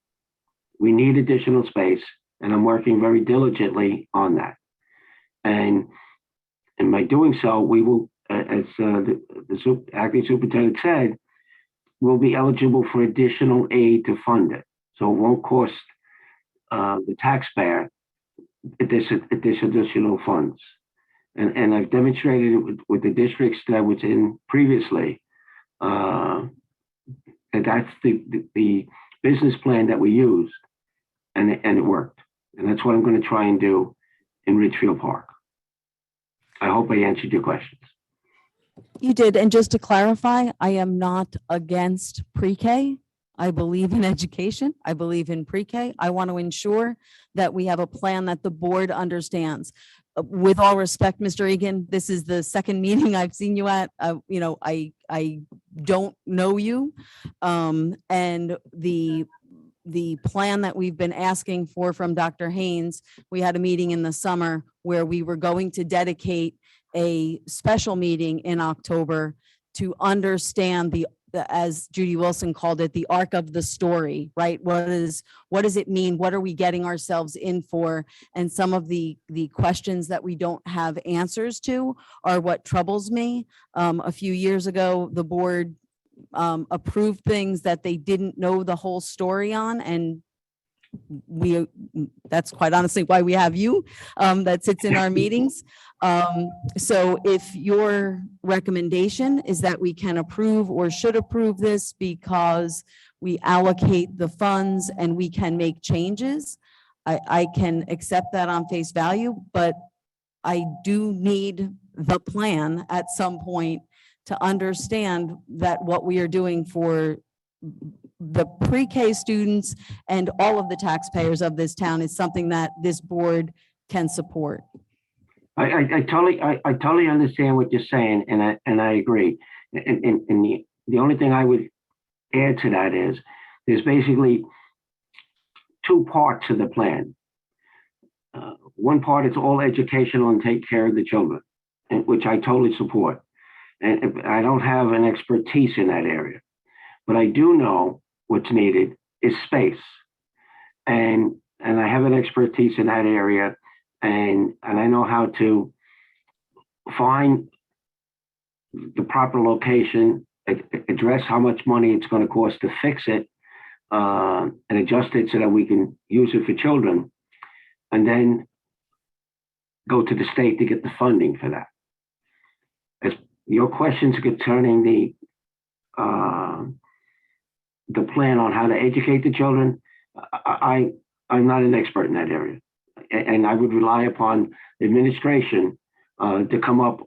We need additional space, and I'm working very diligently on that. And by doing so, we will, as the acting superintendent said, we'll be eligible for additional aid to fund it. So it won't cost the taxpayer this additional funds. And I've demonstrated it with the districts that I was in previously. And that's the business plan that we used, and it worked. And that's what I'm going to try and do in Ridgefield Park. I hope I answered your questions. You did. And just to clarify, I am not against pre-K. I believe in education. I believe in pre-K. I want to ensure that we have a plan that the board understands. With all respect, Mr. Egan, this is the second meeting I've seen you at. I don't know you. And the plan that we've been asking for from Dr. Haynes, we had a meeting in the summer where we were going to dedicate a special meeting in October to understand as Judy Wilson called it, the arc of the story, right? What does it mean? What are we getting ourselves in for? And some of the questions that we don't have answers to are what troubles me. A few years ago, the board approved things that they didn't know the whole story on, and that's quite honestly why we have you that sits in our meetings. So if your recommendation is that we can approve or should approve this because we allocate the funds and we can make changes, I can accept that on face value, but I do need the plan at some point to understand that what we are doing for the pre-K students and all of the taxpayers of this town is something that this board can support. I totally understand what you're saying, and I agree. And the only thing I would add to that is there's basically two parts of the plan. One part is all educational and take care of the children, which I totally support. And I don't have an expertise in that area, but I do know what's needed is space. And I have an expertise in that area, and I know how to find the proper location, address how much money it's going to cost to fix it, and adjust it so that we can use it for children, and then go to the state to get the funding for that. As your questions concerning the plan on how to educate the children, I'm not an expert in that area, and I would rely upon the administration to come up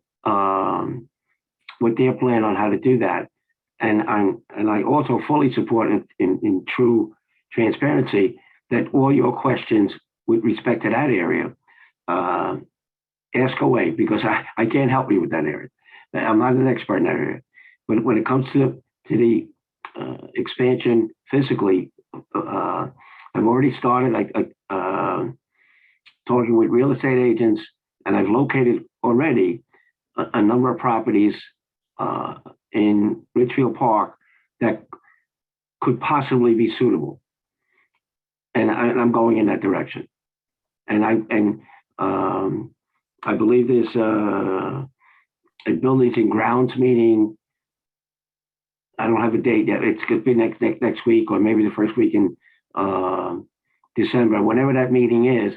with their plan on how to do that. And I also fully support in true transparency that all your questions with respect to that area ask away, because I can't help you with that area. I'm not an expert in that area. But when it comes to the expansion physically, I've already started talking with real estate agents, and I've located already a number of properties in Richfield Park that could possibly be suitable. And I'm going in that direction. And I believe there's a buildings and grounds meeting. I don't have a date yet. It's going to be next week, or maybe the first week in December. Whenever that meeting is,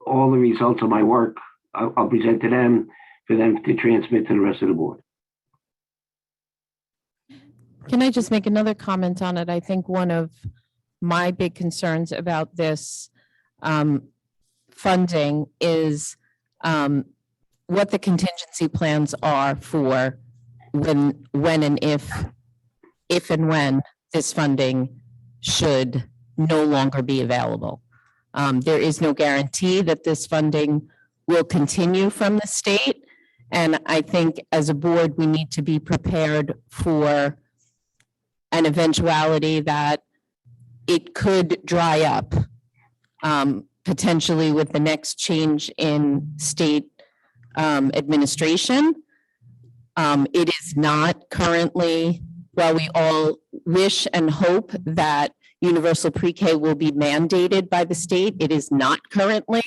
all the results of my work, I'll present to them for them to transmit to the rest of the board. Can I just make another comment on it? I think one of my big concerns about this funding is what the contingency plans are for when and if and when this funding should no longer be available. There is no guarantee that this funding will continue from the state. And I think as a board, we need to be prepared for an eventuality that it could dry up, potentially with the next change in state administration. It is not currently, while we all wish and hope that universal pre-K will be mandated by the state, it is not currently.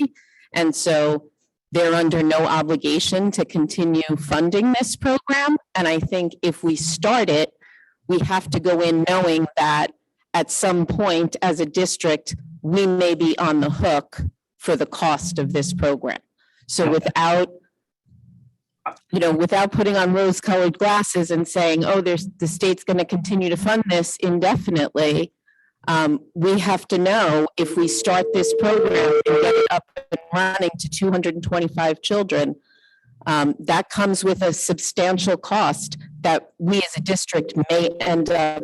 And so they're under no obligation to continue funding this program. And I think if we start it, we have to go in knowing that at some point as a district, we may be on the hook for the cost of this program. So without putting on rose-colored glasses and saying, oh, the state's going to continue to fund this indefinitely, we have to know if we start this program and get it up and running to 225 children, that comes with a substantial cost that we as a district may end up,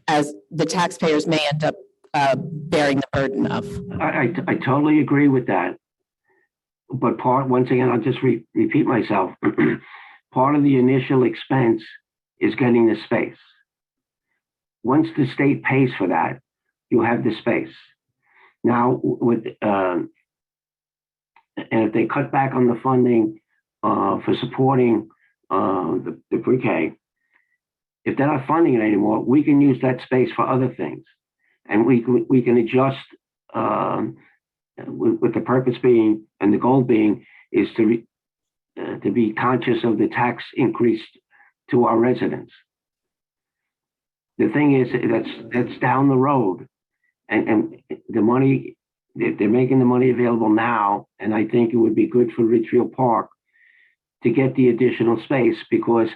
as the taxpayers may end up bearing the burden of. I totally agree with that. But once again, I'll just repeat myself. Part of the initial expense is getting the space. Once the state pays for that, you have the space. Now, and if they cut back on the funding for supporting the pre-K, if they're not funding it anymore, we can use that space for other things, and we can adjust. With the purpose being and the goal being is to be conscious of the tax increase to our residents. The thing is that's down the road, and the money, they're making the money available now, and I think it would be good for Richfield Park to get the additional space, because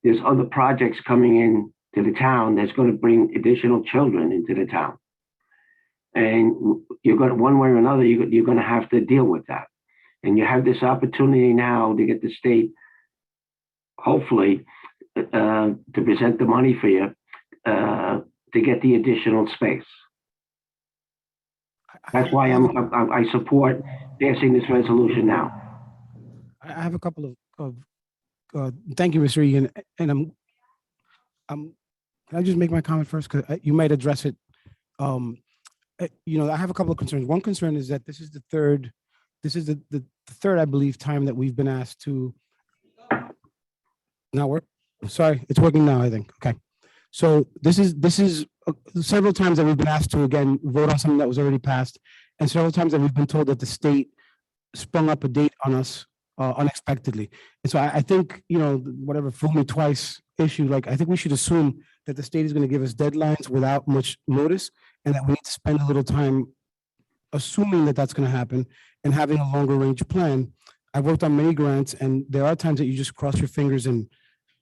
there's other projects coming in to the town that's going to bring additional children into the town. And you're going to, one way or another, you're going to have to deal with that. And you have this opportunity now to get the state, hopefully, to present the money for you to get the additional space. That's why I support passing this resolution now. I have a couple of thank you, Mr. Egan. And can I just make my comment first? Because you might address it. I have a couple of concerns. One concern is that this is the third, I believe, time that we've been asked to now work. Sorry, it's working now, I think. Okay. So this is several times that we've been asked to, again, vote on something that was already passed. And several times that we've been told that the state sprung up a date on us unexpectedly. And so I think, whatever fool me twice issue, I think we should assume that the state is going to give us deadlines without much notice, and that we need to spend a little time assuming that that's going to happen and having a longer range plan. I've worked on many grants, and there are times that you just cross your fingers and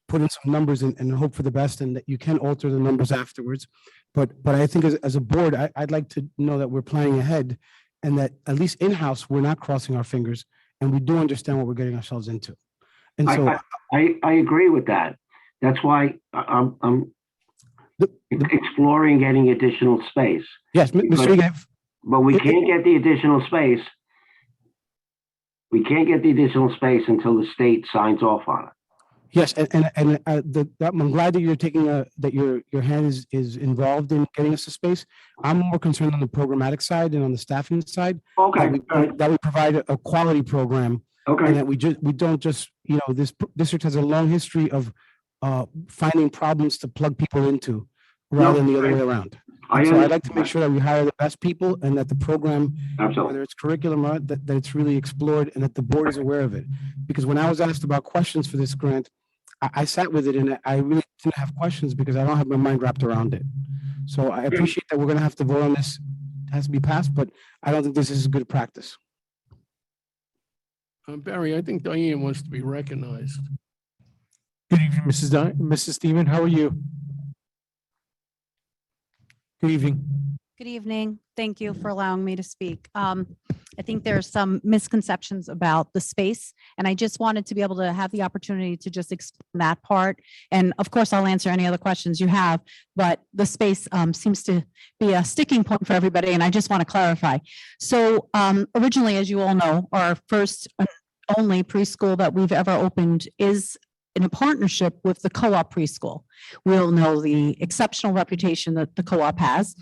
put in some numbers and hope for the best, and that you can alter the numbers afterwards. But I think as a board, I'd like to know that we're planning ahead, and that at least in-house, we're not crossing our fingers, and we do understand what we're getting ourselves into. And so I agree with that. That's why I'm exploring getting additional space. Yes, Mr. Egan. But we can't get the additional space We can't get the additional space until the state signs off on it. Yes, I'm glad that you're taking that your hand is involved in getting us a space. I'm more concerned on the programmatic side and on the staffing side. Okay, That we provide a quality program. Okay. And that we don't just, this district has a long history of finding problems to plug people into rather than the other way around. And so I'd like to make sure that we hire the best people and that the program, whether it's curriculum or that it's really explored and that the board is aware of it. Because when I was asked about questions for this grant, I sat with it and I really didn't have questions because I don't have my mind wrapped around it. So I appreciate that we're going to have to vote on this. It has to be passed, but I don't think this is a good practice. Barry, I think Diane wants to be recognized. Good evening, Mrs. Stephen. How are you? Good evening. Good evening. Thank you for allowing me to speak. I think there are some misconceptions about the space, and I just wanted to be able to have the opportunity to just explain that part. And of course, I'll answer any other questions you have, but the space seems to be a sticking point for everybody, and I just want to clarify. So originally, as you all know, our first and only preschool that we've ever opened is in a partnership with the co-op preschool. We all know the exceptional reputation that the co-op has,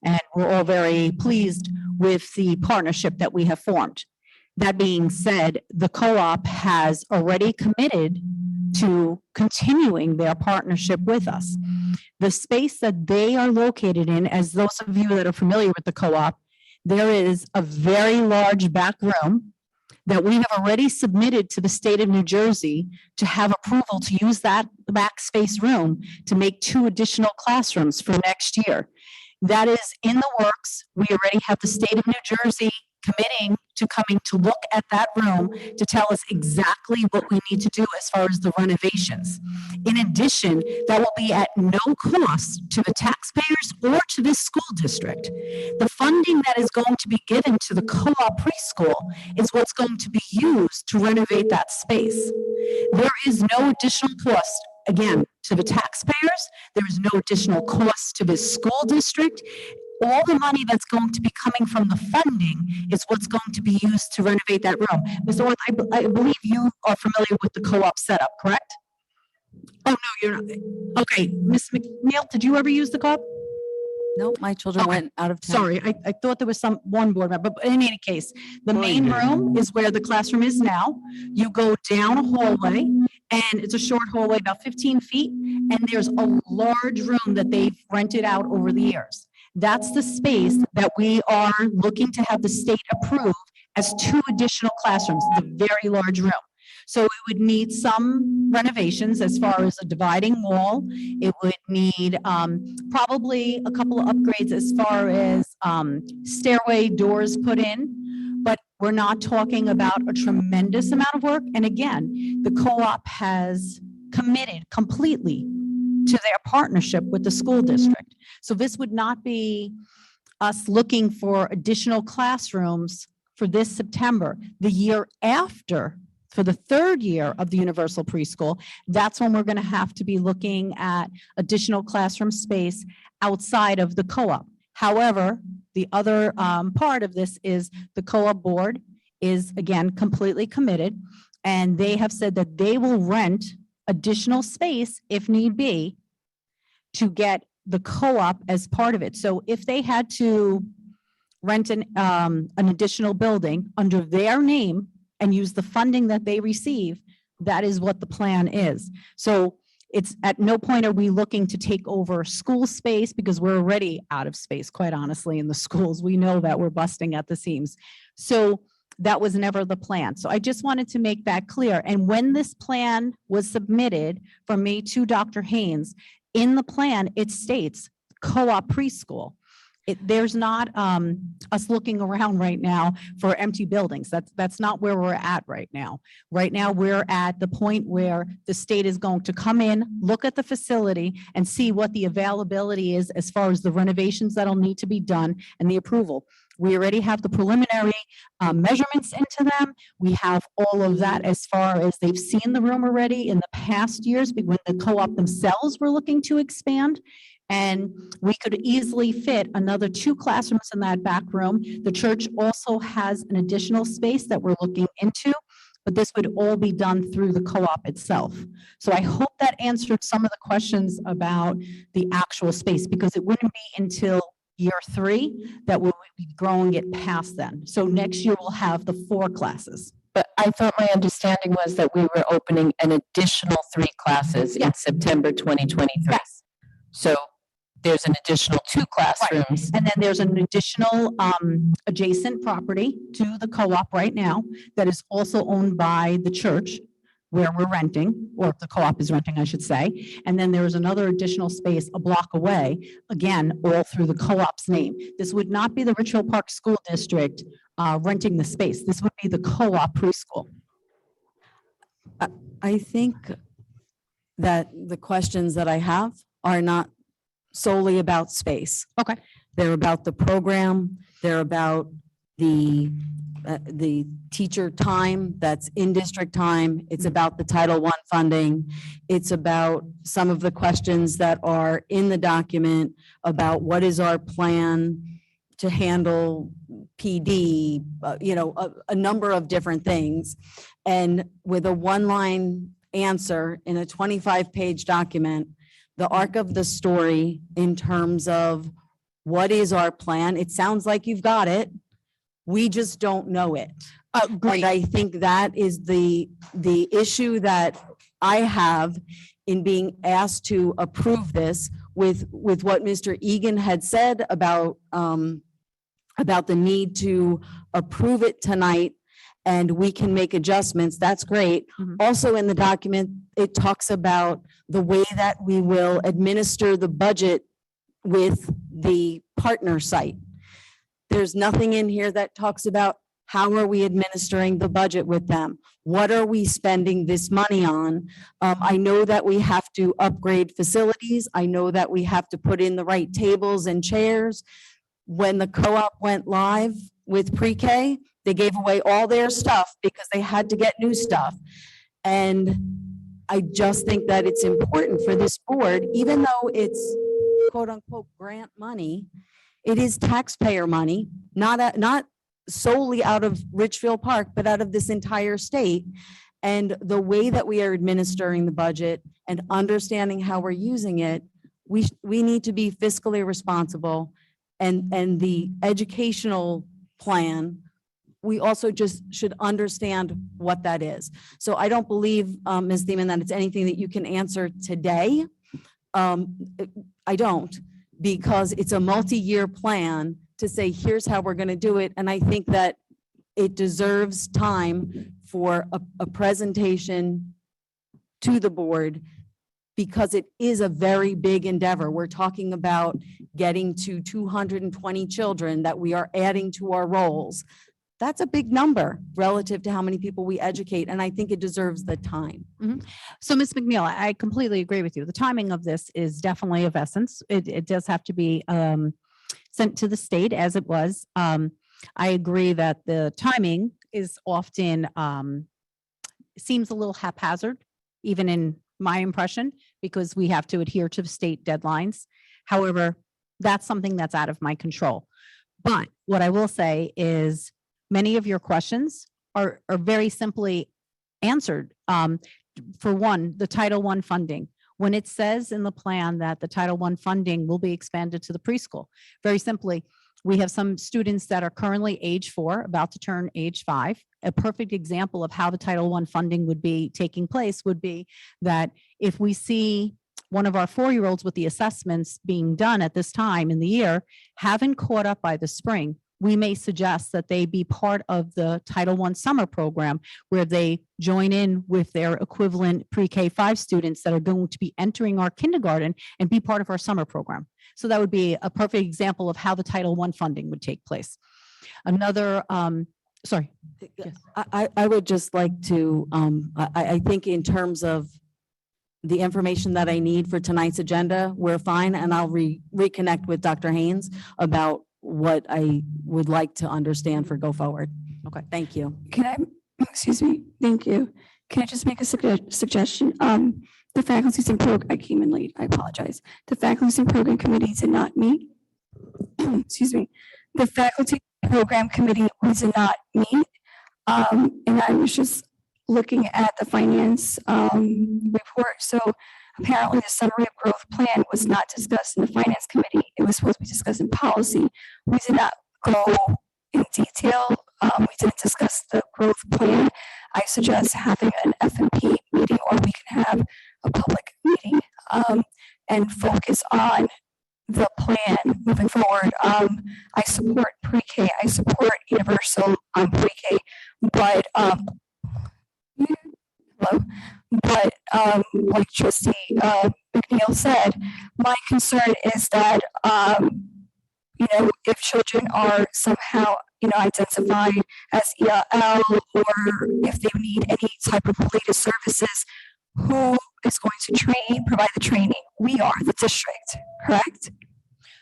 and we're all very pleased with the partnership that we have formed. That being said, the co-op has already committed to continuing their partnership with us. The space that they are located in, as those of you that are familiar with the co-op, there is a very large back room that we have already submitted to the state of New Jersey to have approval to use that back space room to make 2 additional classrooms for next year. That is in the works. We already have the state of New Jersey committing to coming to look at that room to tell us exactly what we need to do as far as the renovations. In addition, that will be at no cost to the taxpayers or to this school district. The funding that is going to be given to the co-op preschool is what's going to be used to renovate that space. There is no additional cost, again, to the taxpayers. There is no additional cost to this school district. All the money that's going to be coming from the funding is what's going to be used to renovate that room. Mr. Orth, I believe you are familiar with the co-op setup, correct? Oh, no, you're not. Okay, Ms. McNeil, did you ever use the co-op? No, my children went out of town. Sorry, I thought there was one board member, but in any case, the main room is where the classroom is now. You go down a hallway, and it's a short hallway, about 15 feet, and there's a large room that they've rented out over the years. That's the space that we are looking to have the state approve as 2 additional classrooms, the very large room. So it would need some renovations as far as a dividing wall. It would need probably a couple of upgrades as far as stairway doors put in, but we're not talking about a tremendous amount of work. And again, the co-op has committed completely to their partnership with the school district. So this would not be us looking for additional classrooms for this September. The year after, for the 3rd year of the universal preschool, that's when we're going to have to be looking at additional classroom space outside of the co-op. However, the other part of this is the co-op board is, again, completely committed, and they have said that they will rent additional space if need be to get the co-op as part of it. So if they had to rent an additional building under their name and use the funding that they receive, that is what the plan is. So it's at no point are we looking to take over school space because we're already out of space, quite honestly, in the schools. We know that we're busting at the seams. So that was never the plan. So I just wanted to make that clear. And when this plan was submitted from me to Dr. Haynes, in the plan, it states co-op preschool. There's not us looking around right now for empty buildings. That's not where we're at right now. Right now, we're at the point where the state is going to come in, look at the facility, and see what the availability is as far as the renovations that'll need to be done and the approval. We already have the preliminary measurements into them. We have all of that as far as they've seen the room already in the past years when the co-op themselves were looking to expand. And we could easily fit another 2 classrooms in that back room. The church also has an additional space that we're looking into, but this would all be done through the co-op itself. So I hope that answered some of the questions about the actual space, because it wouldn't be until year 3 that we'll be growing it past then. So next year we'll have the 4 classes. But I thought my understanding was that we were opening an additional 3 classes in September 2023. Yes. So there's an additional 2 classrooms. And then there's an additional adjacent property to the co-op right now that is also owned by the church where we're renting, or the co-op is renting, I should say. And then there's another additional space a block away, again, all through the co-op's name. This would not be the Richfield Park School District renting the space. This would be the co-op preschool. I think that the questions that I have are not solely about space. Okay. They're about the program. They're about the teacher time that's in district time. It's about the Title I funding. It's about some of the questions that are in the document about what is our plan to handle PD, a number of different things. And with a 1-line answer in a 25-page document, the arc of the story in terms of what is our plan, it sounds like you've got it. We just don't know it. And I think that is the issue that I have in being asked to approve this with what Mr. Egan had said about the need to approve it tonight and we can make adjustments. That's great. Also in the document, it talks about the way that we will administer the budget with the partner site. There's nothing in here that talks about how are we administering the budget with them? What are we spending this money on? I know that we have to upgrade facilities. I know that we have to put in the right tables and chairs. When the co-op went live with pre-K, they gave away all their stuff because they had to get new stuff. And I just think that it's important for this board, even though it's quote unquote grant money, it is taxpayer money, not solely out of Richfield Park, but out of this entire state. And the way that we are administering the budget and understanding how we're using it, we need to be fiscally responsible. And the educational plan, we also just should understand what that is. So I don't believe, Ms. Thiemann, that it's anything that you can answer today. I don't, because it's a multi-year plan to say, here's how we're going to do it. And I think that it deserves time for a presentation to the board, because it is a very big endeavor. We're talking about getting to 220 children that we are adding to our roles. That's a big number relative to how many people we educate, and I think it deserves the time. So Ms. McNeil, I completely agree with you. The timing of this is definitely of essence. It does have to be sent to the state as it was. I agree that the timing is often seems a little haphazard, even in my impression, because we have to adhere to the state deadlines. However, that's something that's out of my control. But what I will say is many of your questions are very simply answered. For one, the Title I funding. When it says in the plan that the Title I funding will be expanded to the preschool, very simply, we have some students that are currently age 4, about to turn age 5. A perfect example of how the Title I funding would be taking place would be that if we see one of our 4-year-olds with the assessments being done at this time in the year, haven't caught up by the spring, we may suggest that they be part of the Title I summer program, where they join in with their equivalent pre-K 5 students that are going to be entering our kindergarten and be part of our summer program. So that would be a perfect example of how the Title I funding would take place. Another, sorry. Yes. I would just like to, I think in terms of the information that I need for tonight's agenda, we're fine, and I'll reconnect with Dr. Haynes about what I would like to understand for go forward. Okay, thank you. Can I, excuse me, thank you. Can I just make a suggestion? The faculties and I came in late, I apologize. The faculties and program committee did not meet. Excuse me. The faculty program committee did not meet. And I was just looking at the finance report. So apparently the summary of growth plan was not discussed in the finance committee. It was supposed to be discussed in policy. We did not go in detail. We didn't discuss the growth plan. I suggest having an F&P meeting, or we can have a public meeting and focus on the plan moving forward. I support pre-K. I support universal pre-K, but like Trustee McNeil said, my concern is that if children are somehow identified as ELL, or if they need any type of related services, who is going to provide the training? We are the district, correct?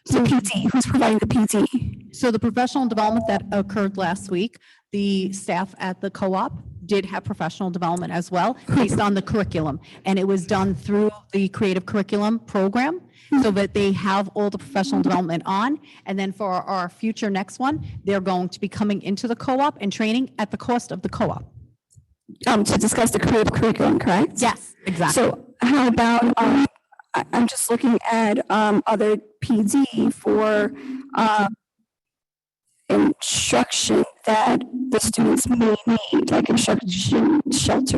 So PT, who's providing the PT? So the professional development that occurred last week, the staff at the co-op did have professional development as well, based on the curriculum. And it was done through the creative curriculum program, so that they have all the professional development on. And then for our future next one, they're going to be coming into the co-op and training at the cost of the co-op. To discuss the creative curriculum, correct? Yes, exactly. So how about, I'm just looking at other PD for instruction that the students may need, like shelter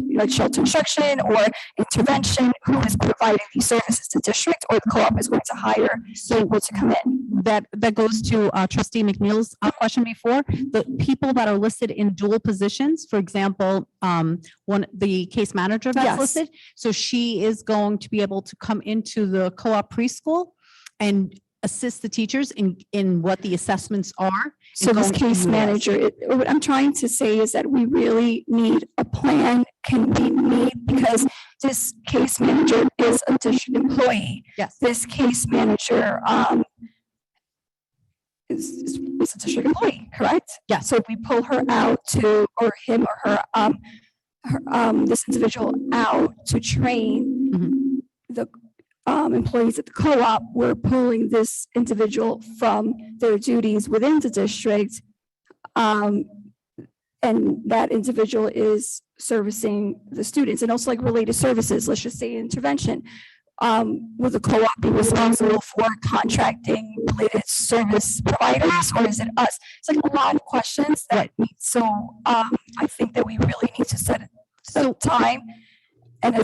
instruction or intervention. Who is providing these services? The district, or the co-op is going to hire people to come in? That goes to Trustee McNeil's question before. The people that are listed in dual positions, for example, the case manager that's Yes. listed. So she is going to be able to come into the co-op preschool and assist the teachers in what the assessments are. So this case manager, what I'm trying to say is that we really need a plan can be made, because this case manager is a district employee. Yes. This case manager is a district employee, correct? Yeah. So if we pull her out or him or her, this individual out to train the employees at the co-op, we're pulling this individual from their duties within the district. And that individual is servicing the students, and also like related services, let's just say intervention. Will the co-op be responsible for contracting related service providers, or is it us? It's like a lot of questions that need, so I think that we really need to set time and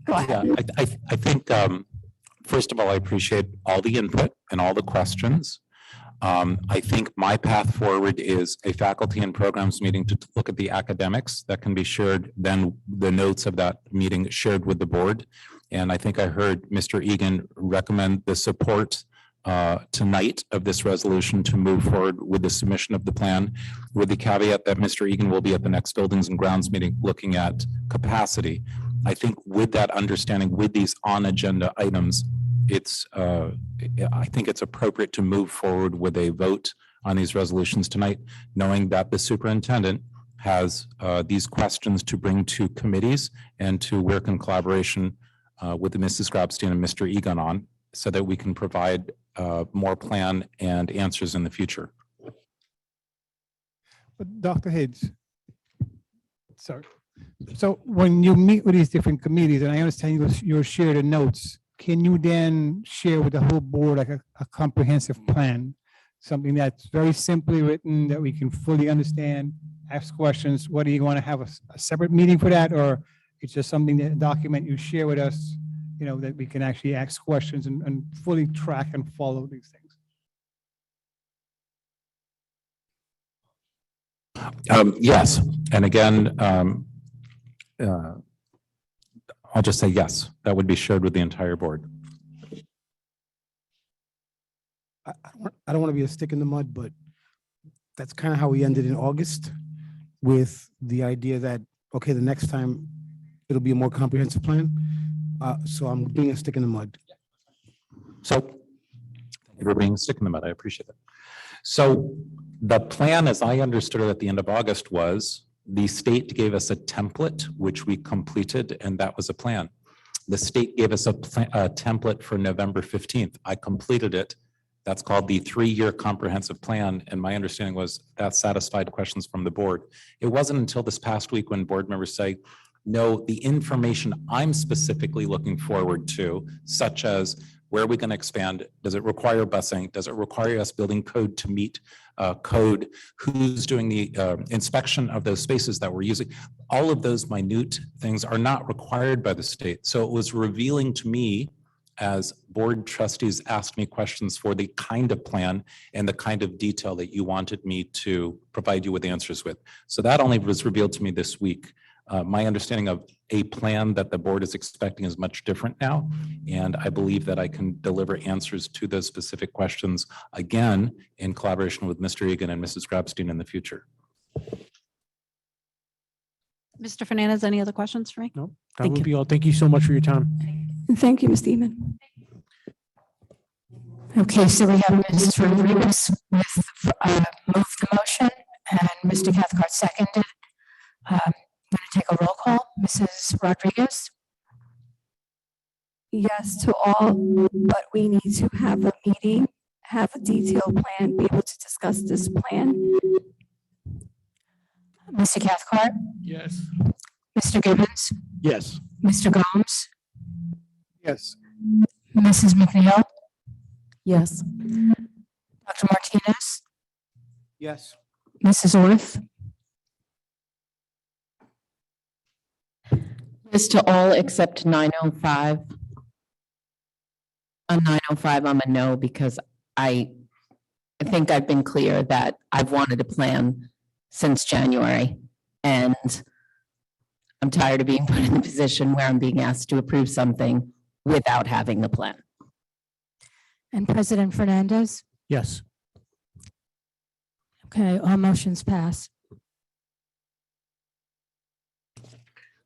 go ahead. Yeah, I think, first of all, I appreciate all the input and all the questions. I think my path forward is a faculty and programs meeting to look at the academics that can be shared, then the notes of that meeting shared with the board. And I think I heard Mr. Egan recommend the support tonight of this resolution to move forward with the submission of the plan, with the caveat that Mr. Egan will be at the next Buildings and Grounds meeting looking at capacity. I think with that understanding, with these on-agenda items, I think it's appropriate to move forward with a vote on these resolutions tonight, knowing that the superintendent has these questions to bring to committees and to work in collaboration with Mrs. Grabstein and Mr. Egan on, so that we can provide more plan and answers in the future. But Dr. Higgs, sorry. So when you meet with these different committees, and I understand you'll share the notes, can you then share with the whole board like a comprehensive plan? Something that's very simply written that we can fully understand, ask questions. What do you want to have a separate meeting for that? Or it's just something that document you share with us, that we can actually ask questions and fully track and follow these things? Yes, and again, I'll just say yes, that would be shared with the entire board. I don't want to be a stick in the mud, but that's kind of how we ended in August, with the idea that, okay, the next time it'll be a more comprehensive plan. So I'm being a stick in the mud. So thank you for being a stick in the mud. I appreciate that. So the plan, as I understood it at the end of August, was the state gave us a template, which we completed, and that was a plan. The state gave us a template for November 15th. I completed it. That's called the 3-year comprehensive plan. And my understanding was that satisfied questions from the board. It wasn't until this past week when board members say, no, the information I'm specifically looking forward to, such as where are we going to expand? Does it require busing? Does it require us building code to meet code? Who's doing the inspection of those spaces that we're using? All of those minute things are not required by the state. So it was revealing to me as board trustees asked me questions for the kind of plan and the kind of detail that you wanted me to provide you with answers with. So that only was revealed to me this week. My understanding of a plan that the board is expecting is much different now. And I believe that I can deliver answers to those specific questions again in collaboration with Mr. Egan and Mrs. Grabstein in the future. Mr. Fernandez, any other questions for me? No, that would be all. Thank you so much for your time. Thank you, Ms. Eman. Okay, so we have Mrs. Rodriguez with moved the motion and Mr. Cathcart seconded. I'm going to take a roll call. Mrs. Rodriguez? Yes to all, but we need to have a meeting, have a detailed plan, be able to discuss this plan. Mr. Cathcart? Yes. Mr. Gibbons? Yes. Mr. Gomes? Yes. Mrs. McNeil? Yes. Dr. Martinez? Yes. Mrs. Orth? This to all except 905. On 905, I'm a no because I think I've been clear that I've wanted a plan since January. And I'm tired of being put in the position where I'm being asked to approve something without having the plan. And President Fernandez? Yes. Okay, all motions pass.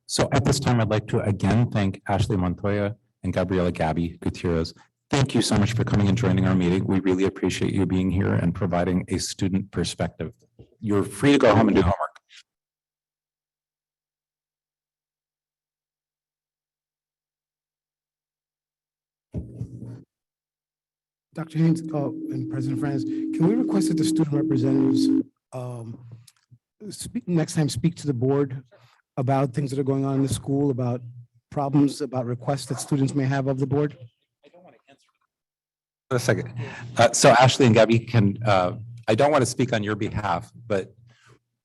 So at this time, I'd like to again thank Ashley Montoya and Gabriela Gabby Gutierrez. Thank you so much for coming and joining our meeting. We really appreciate you being here and providing a student perspective. You're free to go home and do homework. Dr. Haynes and President Francis, can we request that the student representatives next time speak to the board about things that are going on in the school, about problems, about requests that students may have of the board? A second. So Ashley and Gabby can, I don't want to speak on your behalf, but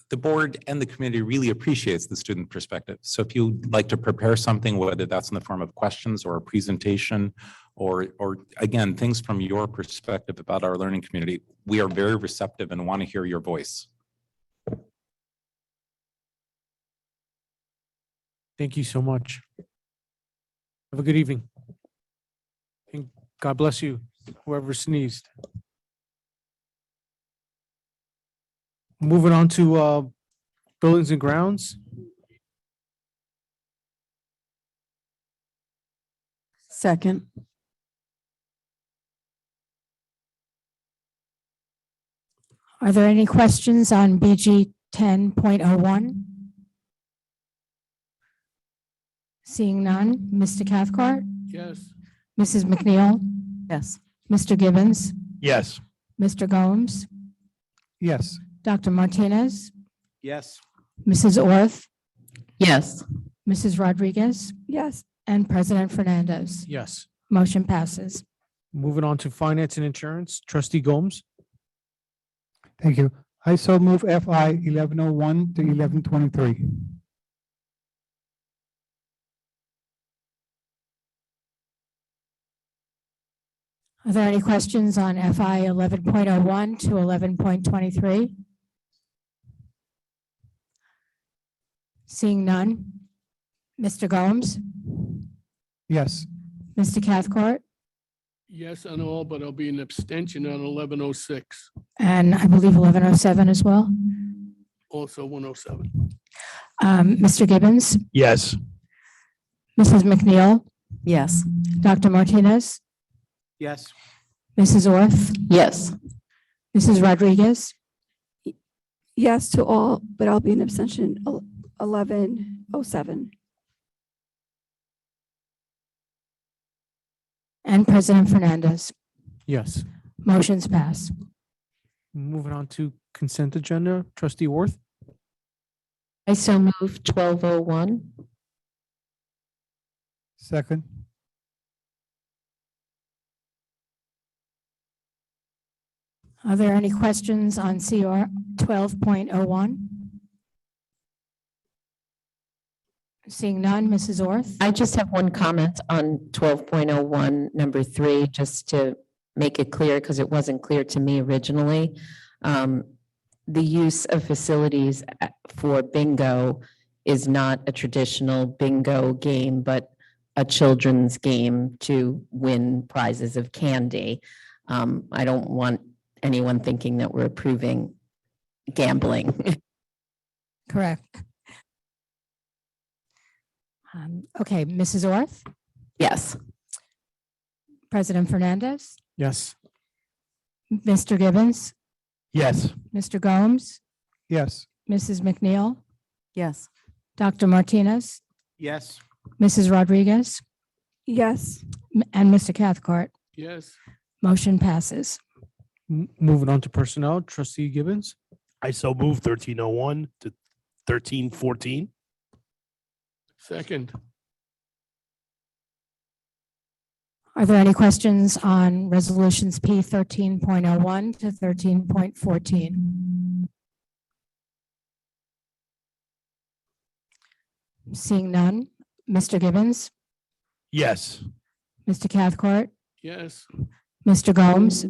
the board and the community really appreciates the student perspective. So if you'd like to prepare something, whether that's in the form of questions or a presentation, or again, things from your perspective about our learning community, we are very receptive and want to hear your voice. Thank you so much. Have a good evening. And God bless you, whoever sneezed. Moving on to buildings and grounds. Second. Are there any questions on BG 10.01? Seeing none, Mr. Cathcart? Yes. Mrs. McNeil? Yes. Mr. Gibbons? Yes. Mr. Gomes? Yes. Dr. Martinez? Yes. Mrs. Orth? Yes. Mrs. Rodriguez? Yes. And President Fernandez? Yes. Motion passes. Moving on to finance and insurance, Trustee Gomes. Thank you. I so move FI 1101 to 1123. Are there any questions on FI 11.01 to 11.23? Seeing none. Mr. Gomes? Yes. Mr. Cathcart? Yes on all, but I'll be an abstention on 1106, And I believe 1107 as well. also 107. Mr. Gibbons? Yes. Mrs. McNeil? Yes. Dr. Martinez? Yes. Mrs. Orth? Yes. Mrs. Rodriguez? Yes to all, but I'll be an abstention. 1107. and President Fernandez. Yes. Motion's pass. Moving on to consent agenda, trustee Worth. I so move 1201. Second. Are there any questions on CR 12.01? Seeing none, Mrs. Orth? I just have one comment on 12.01, number 3, just to make it clear, because it wasn't clear to me originally. The use of facilities for bingo is not a traditional bingo game, but a children's game to win prizes of candy. I don't want anyone thinking that we're approving gambling. Correct. Okay, Mrs. Orth? Yes. President Fernandez? Yes. Mr. Gibbons? Yes. Mr. Gomes? Yes. Mrs. McNeil? Yes. Dr. Martinez? Yes. Mrs. Rodriguez? Yes. And Mr. Cathcart? Yes. Motion passes. Moving on to personnel, trustee Gibbons. I so move 1301 to 1314. Second. Are there any questions on resolutions P 13.01 to 13.14? Seeing none, Mr. Gibbons, Yes. Mr. Cathcart, Yes. Mr. Gomes,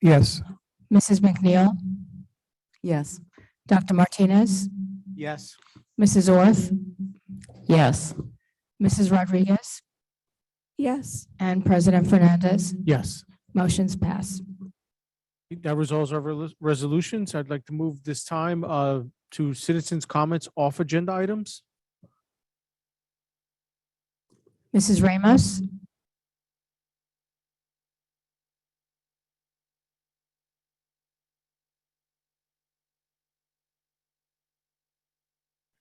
Yes. Mrs. McNeil, Yes. Dr. Martinez, Yes. Mrs. Orth, Yes. Mrs. Rodriguez, Yes. and President Fernandez. Yes. Motion's pass. That resolves our resolutions. I'd like to move this time to citizens' comments off agenda items. Mrs. Ramos,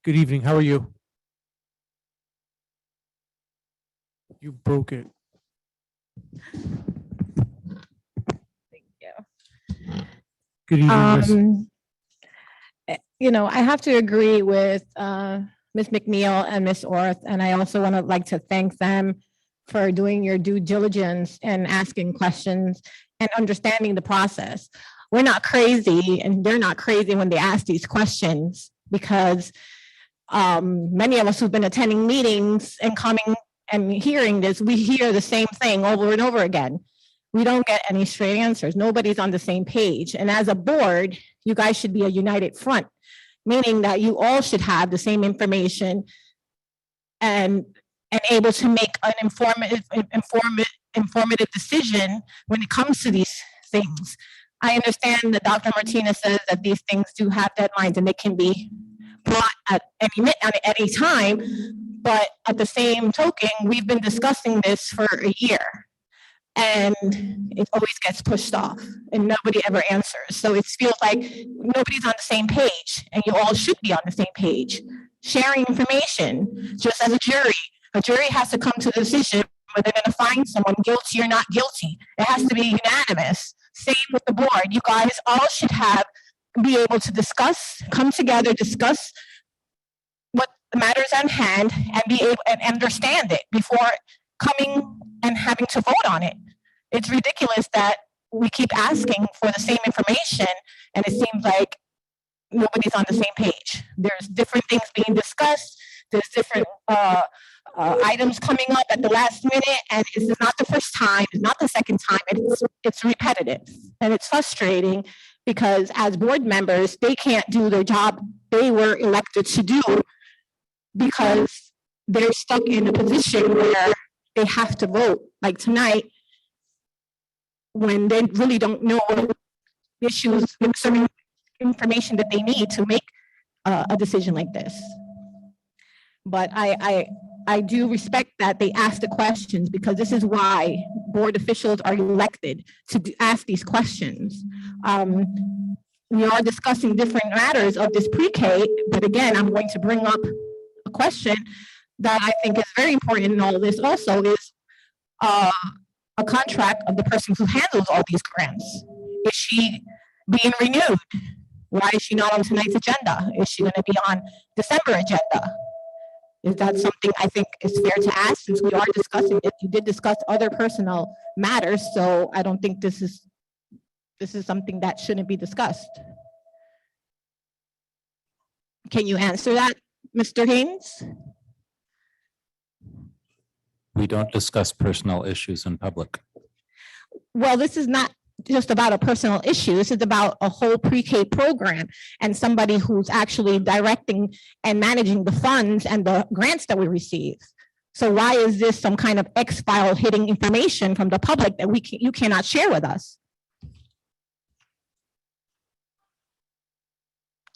Good evening. How are you? You broke it. Good evening, Miss. You know, I have to agree with Ms. McNeil and Ms. Orth, and I also want to like to thank them for doing your due diligence and asking questions and understanding the process. We're not crazy, and they're not crazy when they ask these questions, because many of us who've been attending meetings and coming and hearing this, we hear the same thing over and over again. We don't get any straight answers. Nobody's on the same page. And as a board, you guys should be a united front, meaning that you all should have the same information and able to make an informative decision when it comes to these things. I understand that Dr. Martinez says that these things do have deadlines and they can be brought at any time, but at the same token, we've been discussing this for a year. And it always gets pushed off and nobody ever answers. So it feels like nobody's on the same page, and you all should be on the same page. Sharing information, just as a jury has to come to the decision whether they're going to find someone guilty or not guilty. It has to be unanimous. Same with the board. You guys all should be able to discuss, come together, discuss what the matters at hand, and be able and understand it before coming and having to vote on it. It's ridiculous that we keep asking for the same information, and it seems like nobody's on the same page. There's different things being discussed. There's different items coming up at the last minute, and this is not the first time, it's not the second time, it's repetitive. And it's frustrating because as board members, they can't do their job they were elected to do because they're stuck in a position where they have to vote, like tonight, when they really don't know what issues, certain information that they need to make a decision like this. But I do respect that they ask the questions, because this is why board officials are elected to ask these questions. We are discussing different matters of this pre-K, but again, I'm going to bring up a question that I think is very important in all of this also is, a contract of the person who handles all these grants? Is she being renewed? Why is she not on tonight's agenda? Is she going to be on December agenda? Is that something I think is fair to ask, since we are discussing it? You did discuss other personal matters, so I don't think this is something that shouldn't be discussed. Can you answer that, Mr. Haynes? We don't discuss personal issues in public. Well, this is not just about a personal issue. This is about a whole pre-K program and somebody who's actually directing and managing the funds and the grants that we receive. So why is this some kind of X file hidden information from the public that you cannot share with us?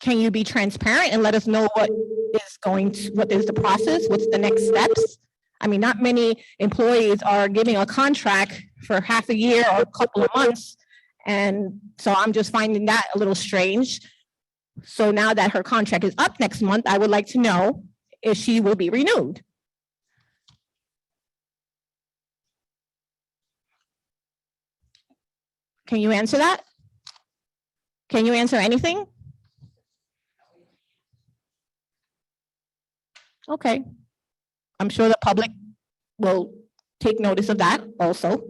Can you be transparent and let us know what is the process? What's the next steps? I mean, not many employees are giving a contract for half a year or a couple of months. And so I'm just finding that a little strange. So now that her contract is up next month, I would like to know if she will be renewed. Can you answer that? Can you answer anything? Okay. I'm sure the public will take notice of that also.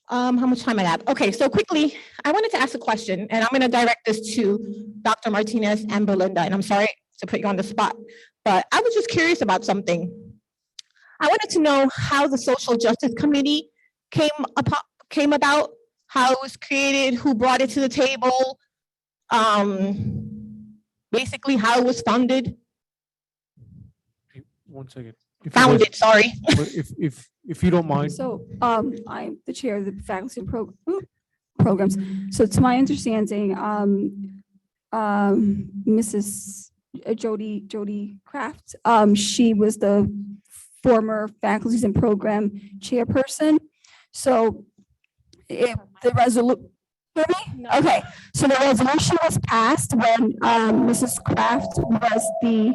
How much time I have? Okay, so quickly, I wanted to ask a question, and I'm going to direct this to Dr. Martinez and Belinda, and I'm sorry to put you on the spot, but I was just curious about something. I wanted to know how the Social Justice Committee came about, how it was created, who brought it to the table, basically how it was funded. 1 second. Founded, sorry. If you don't mind. So I'm the chair of the faculty and programs. So to my understanding, Mrs. Jody Kraft, she was the former faculties and program chairperson. So if the resolution, okay, so the resolution was passed when Mrs. Kraft was the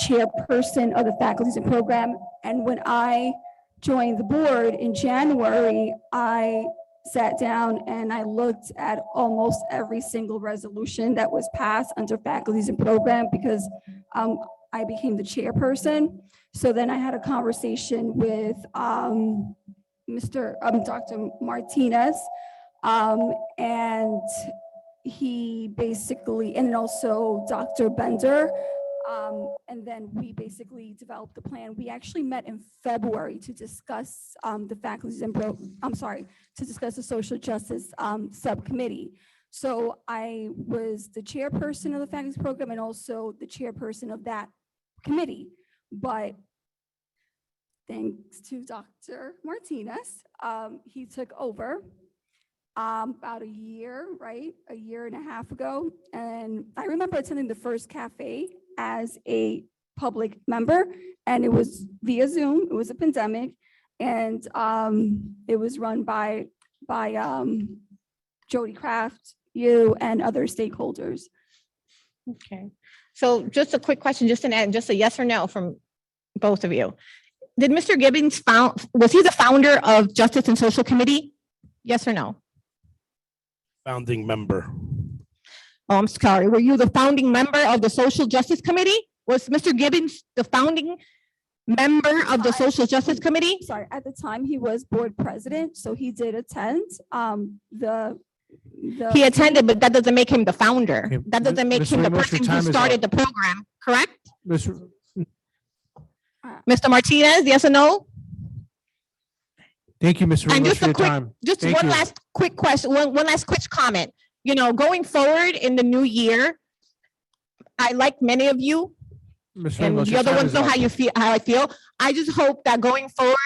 chairperson of the faculties and program. And when I joined the board in January, I sat down and I looked at almost every single resolution that was passed under faculties and program because I became the chairperson. So then I had a conversation with Dr. Martinez, and he basically, and also Dr. Bender, and then we basically developed the plan. We actually met in February to discuss the faculties and to discuss the social justice subcommittee. So I was the chairperson of the faculties program and also the chairperson of that committee. But thanks to Dr. Martinez, he took over about a year and a half ago. And I remember attending the first cafe as a public member, and it was via Zoom. It was a pandemic, and it was run by Jody Kraft, you, and other stakeholders. Okay, so just a quick question, just an end, just a yes or no from both of you. Did Mr. Gibbons was he the founder of Justice and Social Committee? Yes or no? Founding member. Oh, I'm sorry. Were you the founding member of the Social Justice Committee? Was Mr. Gibbons the founding member of the Social Justice Committee? Sorry, at the time he was board president, so he did attend He attended, but that doesn't make him the founder. Okay, That doesn't make Ms. him the Ramos, your person time who is started up. the program, correct? Mr. Mr. Martinez, yes or no? Thank you, Mr. And Ramos, just for a your quick, time. just Thank one you. last quick question, one last quick comment. You know, going forward in the new year, I like many of you, Ms. and Ramos, the your other time ones is know up. how you feel, how I feel. I just hope that going forward,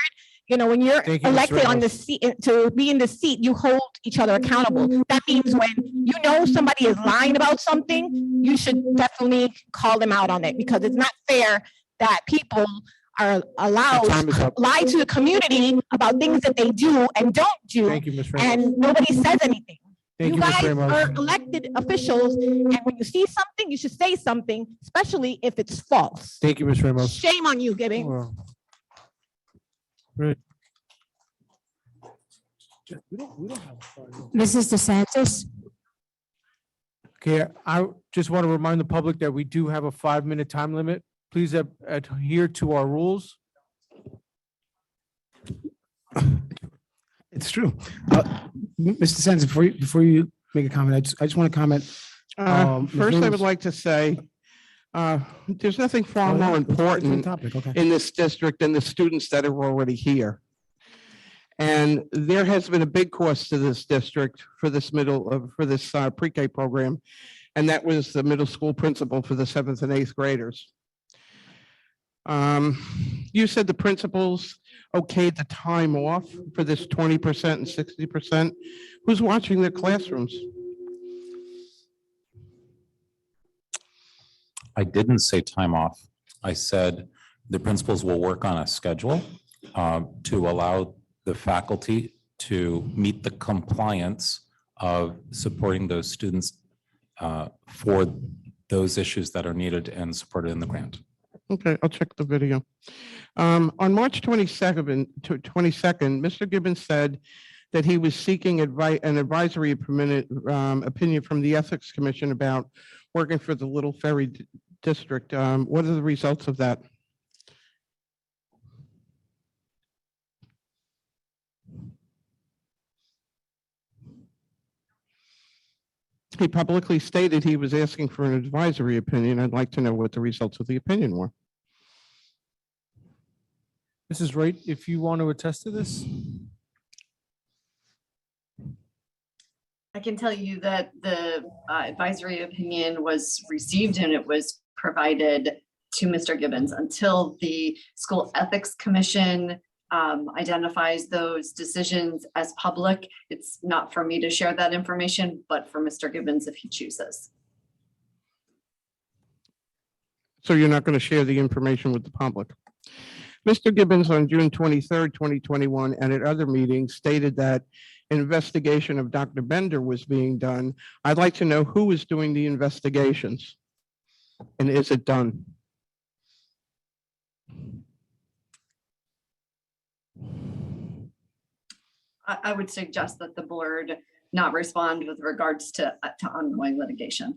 you know, when you're Thank you, Ms. elected on the Ramos. seat, to be in the seat, you hold each other accountable. That means when you know somebody is lying about something, you should definitely call them out on it, because it's not fair that people are allowed time is to up. lie to the community about things that they do and don't do, Thank you, Ms. Ramos. and nobody says anything. Thank You you, Ms. guys Ramos. are elected officials, and when you see something, you should say something, especially if it's false. Thank you, Ms. Ramos. Shame on you, Gibbons. Right. Mrs. DeSantis? Okay, I just want to remind the public that we do have a 5-minute time limit. Please adhere to our rules. It's true. Mr. Sands, before you make a comment, I just want to comment. Ms. First, I would Williams- like to say, there's nothing far Oh, yeah, more let's get to the important topic, okay. in this district than the students that are already here. And there has been a big cost to this district for this pre-K program. And that was the middle school principal for the 7th and 8th graders. You said the principals okayed the time off for this 20% and 60%. Who's watching their classrooms? I didn't say time off. I said the principals will work on a schedule to allow the faculty to meet the compliance of supporting those students for those issues that are needed and supported in the grant. Okay, I'll check the video. On March 22nd, Mr. Gibbons said that he was seeking an advisory opinion from the Ethics Commission about working for the Little Ferry District. What are the results of that? He publicly stated he was asking for an advisory opinion. I'd like to know what the results of the opinion were. Mrs. Wright, if you want to attest to this. I can tell you that the advisory opinion was received and it was provided to Mr. Gibbons. Until the School Ethics Commission identifies those decisions as public, it's not for me to share that information, but for Mr. Gibbons if he chooses. So you're not going to share the information with the public. Mr. Gibbons on June 23rd, 2021, and at other meetings stated that an investigation of Dr. Bender was being done. I'd like to know who is doing the investigations and is it done? I would suggest that the board not respond with regards to ongoing litigation.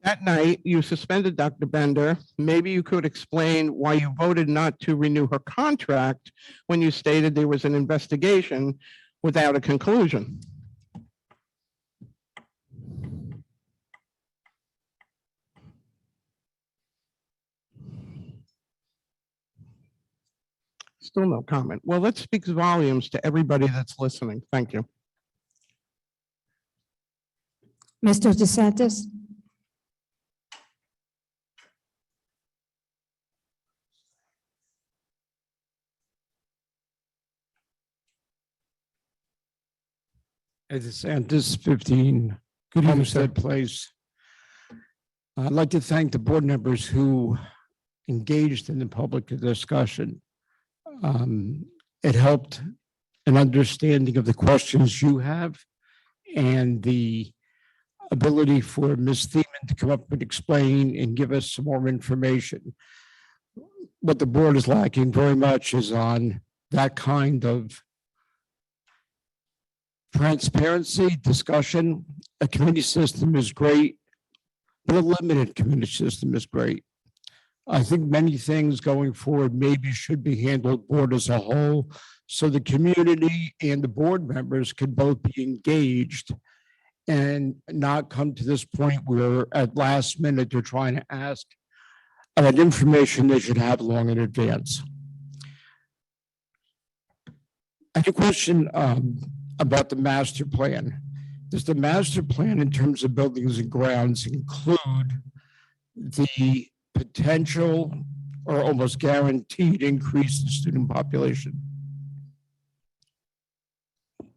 That night, you suspended Dr. Bender. Maybe you could explain why you voted not to renew her contract when you stated there was an investigation without a conclusion. Still no comment. Well, that speaks volumes to everybody that's listening. Thank you. Mr. DeSantis? DeSantis, 15 Homestead Place. I'd like to thank the board members who engaged in the public discussion. It helped an understanding of the questions you have and the ability for Ms. Thiemann to come up and explain and give us some more information. What the board is lacking very much is on that kind of transparency, discussion. A committee system is great, but a limited committee system is great. I think many things going forward maybe should be handled board as a whole, so the community and the board members can both be engaged and not come to this point where at last minute they're trying to ask about information they should have long in advance. I have a question about the master plan. Does the master plan in terms of buildings and grounds include the potential or almost guaranteed increase in student population?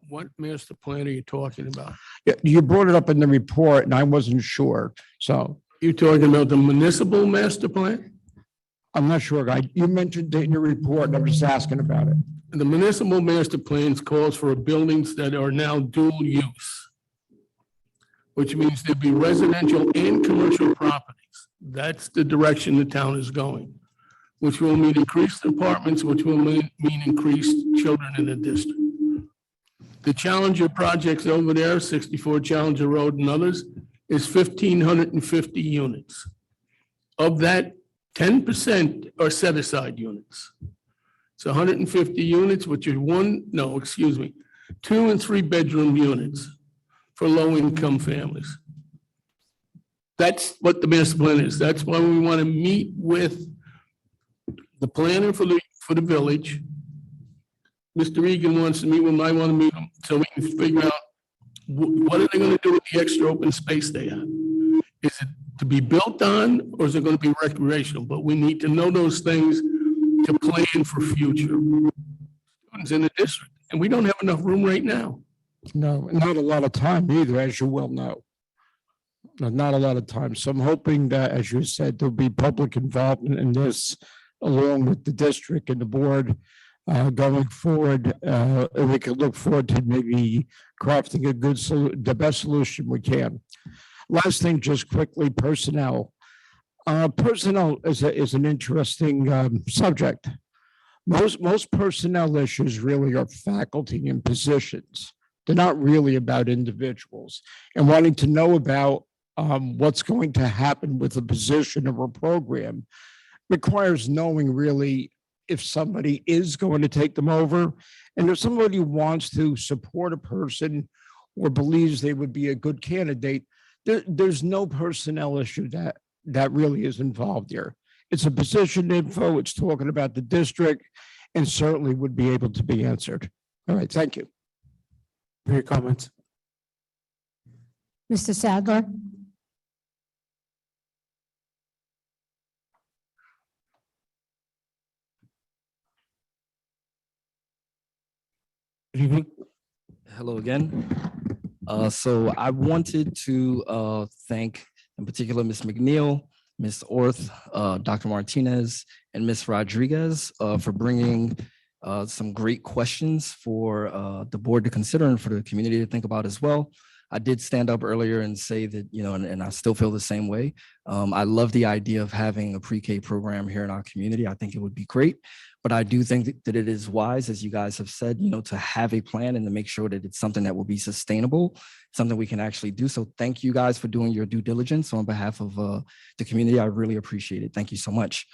What master plan are you talking about? Yeah, you brought it up in the report and I wasn't sure. So You're talking about the municipal master plan? I'm not sure. You mentioned it in your report and I'm just asking about it. The municipal master plans calls for buildings that are now dual use, which means there'd be residential and commercial properties. That's the direction the town is going. which will mean increased apartments, which will mean increased children in the district. The Challenger projects over there, 64 Challenger Road and others, is 1,550 units. Of that, 10% are set-aside units. It's 150 units, which are 2 and 3 bedroom units for low-income families. That's what the master plan is. That's why we want to meet with the planner for the village. Mr. Egan wants to meet with them. I want to meet them so we can figure out what are they going to do with the extra open space they have? Is it to be built on, or is it going to be recreational? But we need to know those things to plan for future students in the district. And we don't have enough room right now. No, not a lot of time either, as you well know. No, not a lot of time. So I'm hoping that, as you said, there'll be public involvement in this along with the district and the board going forward. And we can look forward to maybe crafting the best solution we can. Last thing, just quickly, personnel. Personnel is an interesting subject. Most personnel issues really are faculty and positions. They're not really about individuals. And wanting to know about what's going to happen with a position or a program requires knowing really if somebody is going to take them over, and if somebody wants to support a person or believes they would be a good candidate. There's no personnel issue that really is involved here. It's a position info. It's talking about the district, and certainly would be able to be answered. All right, thank you for your comments. Mr. Sadler? Good evening. Hello again. So I wanted to thank in particular Ms. McNeil, Ms. Orth, Dr. Martinez, and Ms. Rodriguez for bringing some great questions for the board to consider and for the community to think about as well. I did stand up earlier and say that, and I still feel the same way. I love the idea of having a pre-K program here in our community. I think it would be great, but I do think that it is wise, as you guys have said, to have a plan and to make sure that it's something that will be sustainable, something we can actually do. So thank you guys for doing your due diligence on behalf of the community. I really appreciate it. Thank you so much.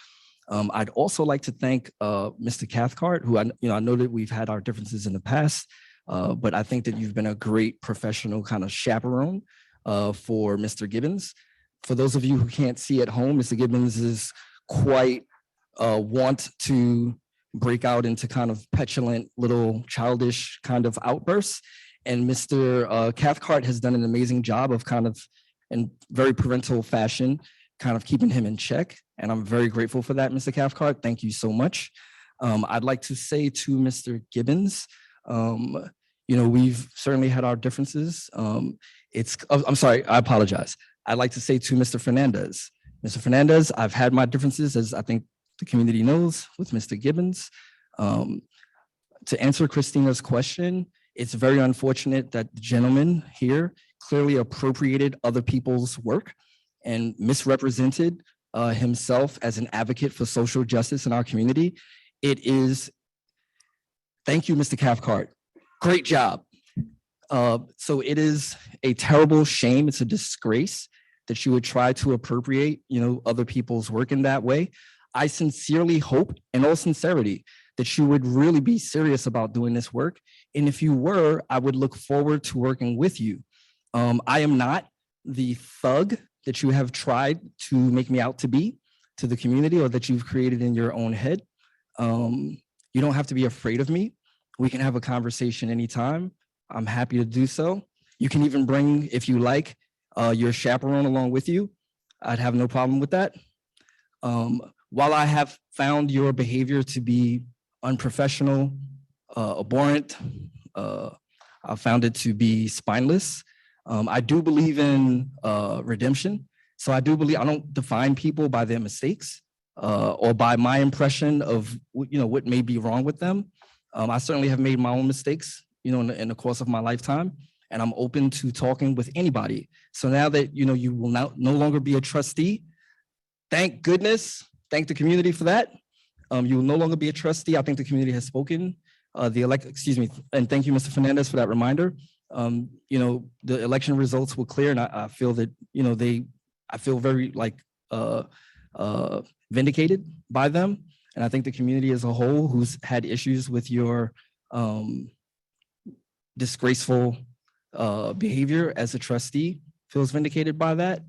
I'd also like to thank Mr. Cathcart, who I know that we've had our differences in the past, but I think that you've been a great professional kind of chaperone for Mr. Gibbons. For those of you who can't see at home, Mr. Gibbons is quite want to break out into kind of petulant, little childish kind of outbursts. And Mr. Cathcart has done an amazing job of kind of, in very parental fashion, kind of keeping him in check. And I'm very grateful for that, Mr. Cathcart. Thank you so much. I'd like to say to Mr. Gibbons, we've certainly had our differences. I'm sorry, I apologize. I'd like to say to Mr. Fernandez, I've had my differences, as I think the community knows, with Mr. Gibbons. To answer Christina's question, it's very unfortunate that the gentleman here clearly appropriated other people's work and misrepresented himself as an advocate for social justice in our community. Thank you, Mr. Cathcart. Great job. So it is a terrible shame. It's a disgrace that you would try to appropriate, other people's work in that way. I sincerely hope, in all sincerity, that you would really be serious about doing this work. And if you were, I would look forward to working with you. I am not the thug that you have tried to make me out to be to the community, or that you've created in your own head. You don't have to be afraid of me. We can have a conversation anytime. I'm happy to do so. You can even bring, if you like, your chaperone along with you. I'd have no problem with that. While I have found your behavior to be unprofessional, abhorrent, I found it to be spineless. I do believe in redemption. So I do believe I don't define people by their mistakes or by my impression of what may be wrong with them. I certainly have made my own mistakes, in the course of my lifetime, and I'm open to talking with anybody. So now that you will no longer be a trustee, thank goodness, thank the community for that. You will no longer be a trustee. I think the community has spoken. Excuse me, and thank you, Mr. Fernandez, for that reminder. You know, the election results were clear, and I feel that, you know, I feel very like vindicated by them. And I think the community as a whole, who's had issues with your disgraceful behavior as a trustee, feels vindicated by that.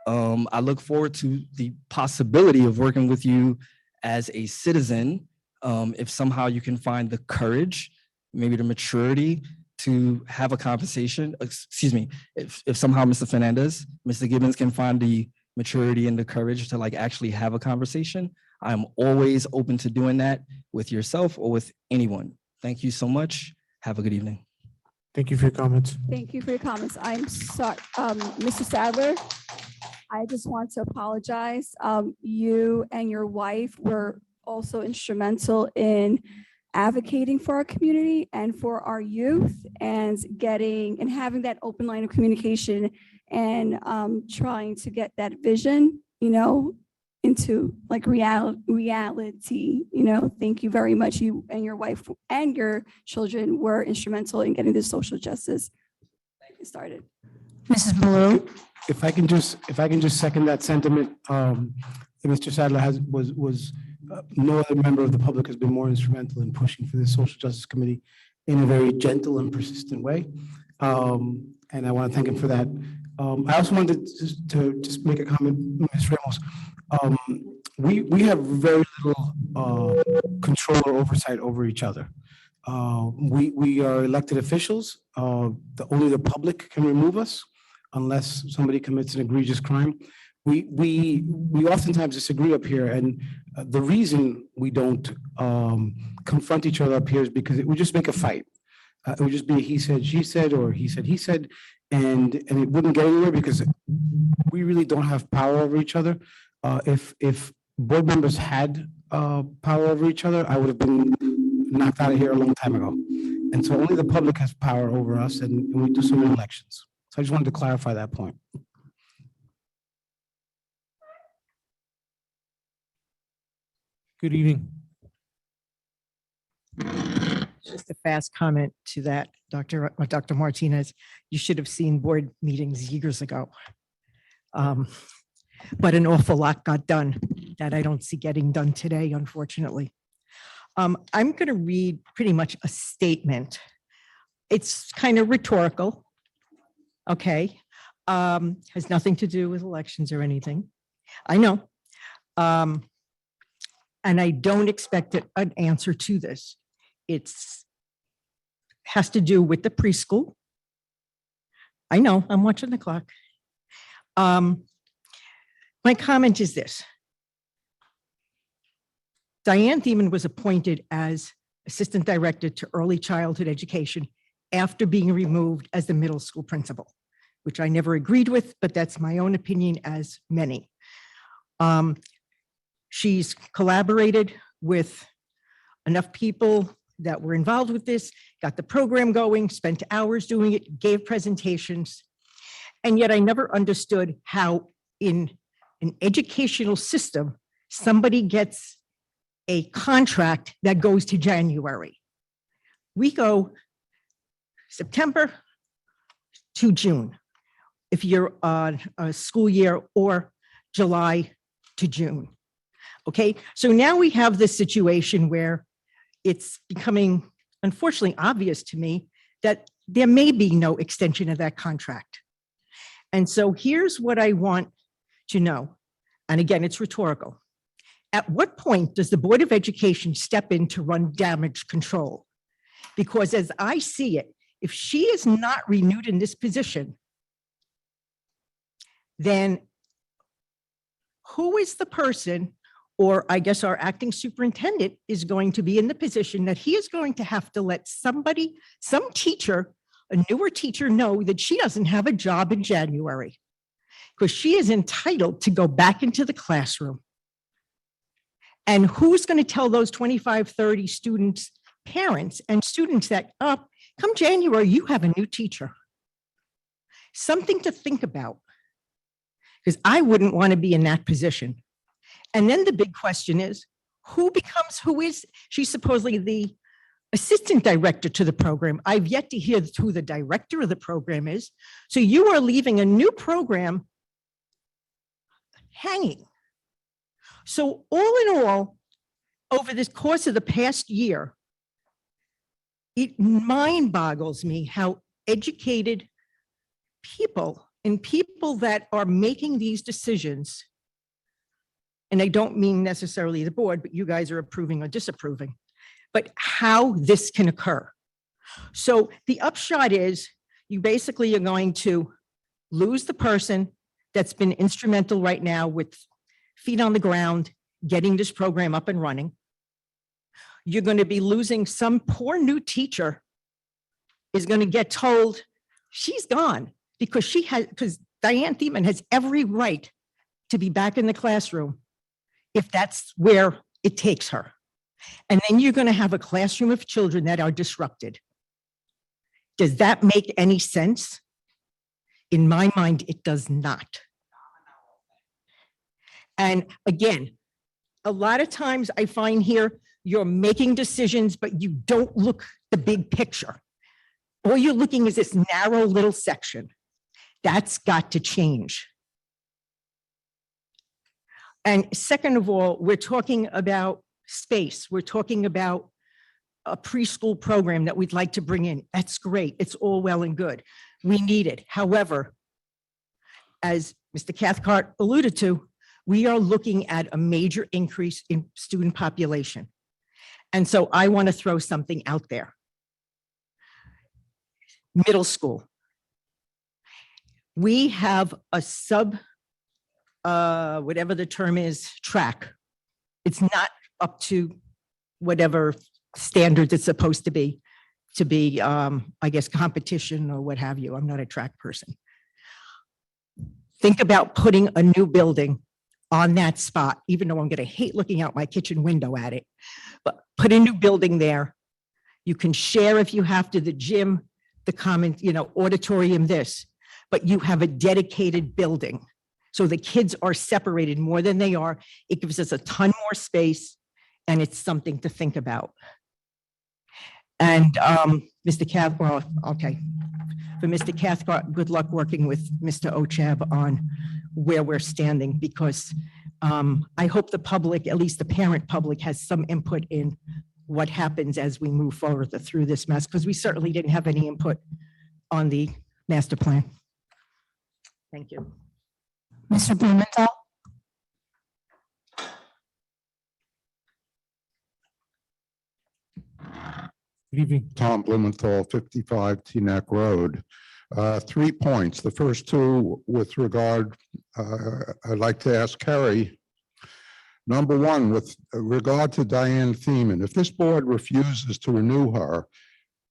I look forward to the possibility of working with you as a citizen, if somehow you can find the courage, maybe the maturity to have a conversation. Excuse me, if somehow Mr. Fernandez, Mr. Gibbons can find the maturity and the courage to like actually have a conversation, I'm always open to doing that with yourself or with anyone. Thank you so much. Have a good evening. Thank you for your comments. Thank you for your comments. I'm sorry, Mr. Sadler, I just want to apologize. You and your wife were also instrumental in advocating for our community and for our youth and having that open line of communication and trying to get that vision, you know, into like reality, you know. Thank you very much. You and your wife and your children were instrumental in getting this social justice started. Mrs. Baloo? If I can just second that sentiment, Mr. Sadler was no other member of the public has been more instrumental in pushing for the Social Justice Committee in a very gentle and persistent way. And I want to thank him for that. I also wanted to just make a comment, Ms. Ramos. We have very little control or oversight over each other. We are elected officials. Only the public can remove us unless somebody commits an egregious crime. We oftentimes disagree up here, and the reason we don't confront each other up here is because it would just make a fight. It would just be a he said, she said, or he said, and it wouldn't get anywhere because we really don't have power over each other. If board members had power over each other, I would have been knocked out of here a long time ago. And so only the public has power over us, and we do so many elections. So I just wanted to clarify that point. Good evening. Just a fast comment to that, Dr. Martinez. You should have seen board meetings years ago. But an awful lot got done that I don't see getting done today, unfortunately. I'm going to read pretty much a statement. It's kind of rhetorical, okay? Has nothing to do with elections or anything. I know. And I don't expect an answer to this. Has to do with the preschool. I know, I'm watching the clock. My comment is this. Diane Thiemann was appointed as Assistant Director to Early Childhood Education after being removed as the middle school principal, which I never agreed with, but that's my own opinion, as many. She's collaborated with enough people that were involved with this, got the program going, spent hours doing it, gave presentations. And yet I never understood how in an educational system, somebody gets a contract that goes to January. We go September to June, if you're on a school year, or July to June. Okay, so now we have this situation where it's becoming, unfortunately, obvious to me that there may be no extension of that contract. And so here's what I want to know. And again, it's rhetorical. At what point does the Board of Education step in to run damage control? Because as I see it, if she is not renewed in this position, then who is the person, or I guess our acting superintendent is going to be in the position that he is going to have to let somebody, some teacher, a newer teacher, know that she doesn't have a job in January because she is entitled to go back into the classroom. And who's going to tell those 25, 30 students, parents and students that come January, you have a new teacher? Something to think about, because I wouldn't want to be in that position. And then the big question is, who is, she's supposedly the assistant director to the program. I've yet to hear who the director of the program is. So you are leaving a new program hanging. So all in all, over this course of the past year, it mind boggles me how educated people and people that are making these decisions, and I don't mean necessarily the board, but you guys are approving or disapproving, but how this can occur. So the upshot is you basically are going to lose the person that's been instrumental right now with feet on the ground, getting this program up and running. You're going to be losing some poor new teacher is going to get told she's gone because Diane Thiemann has every right to be back in the classroom if that's where it takes her. And then you're going to have a classroom of children that are disrupted. Does that make any sense? In my mind, it does not. And again, a lot of times I find here, you're making decisions, but you don't look the big picture. All you're looking is this narrow little section. That's got to change. And second of all, we're talking about space. We're talking about a preschool program that we'd like to bring in. That's great. It's all well and good. We need it. However, as Mr. Cathcart alluded to, we are looking at a major increase in student population. And so I want to throw something out there. Middle school. We have a whatever the term is, track. It's not up to whatever standards it's supposed to be, I guess, competition or what have you. I'm not a track person. Think about putting a new building on that spot, even though I'm going to hate looking out my kitchen window at it, but put a new building there. You can share if you have to, the gym, the common, auditorium, this, but you have a dedicated building. So the kids are separated more than they are. It gives us a ton more space and it's something to think about. And Mr. Cathcart, okay. For Mr. Cathcart, good luck working with Mr. Ochab on where we're standing, because I hope the public, at least the parent public, has some input in what happens as we move forward through this mess, because we certainly didn't have any input on the master plan. Thank you. Mr. Blumenthal? Good evening. Tom Blumenthal, 55 Teaneck Road. 3 points. The first two with regard, I'd like to ask Kerry. Number one, with regard to Diane Thiemann, if this board refuses to renew her,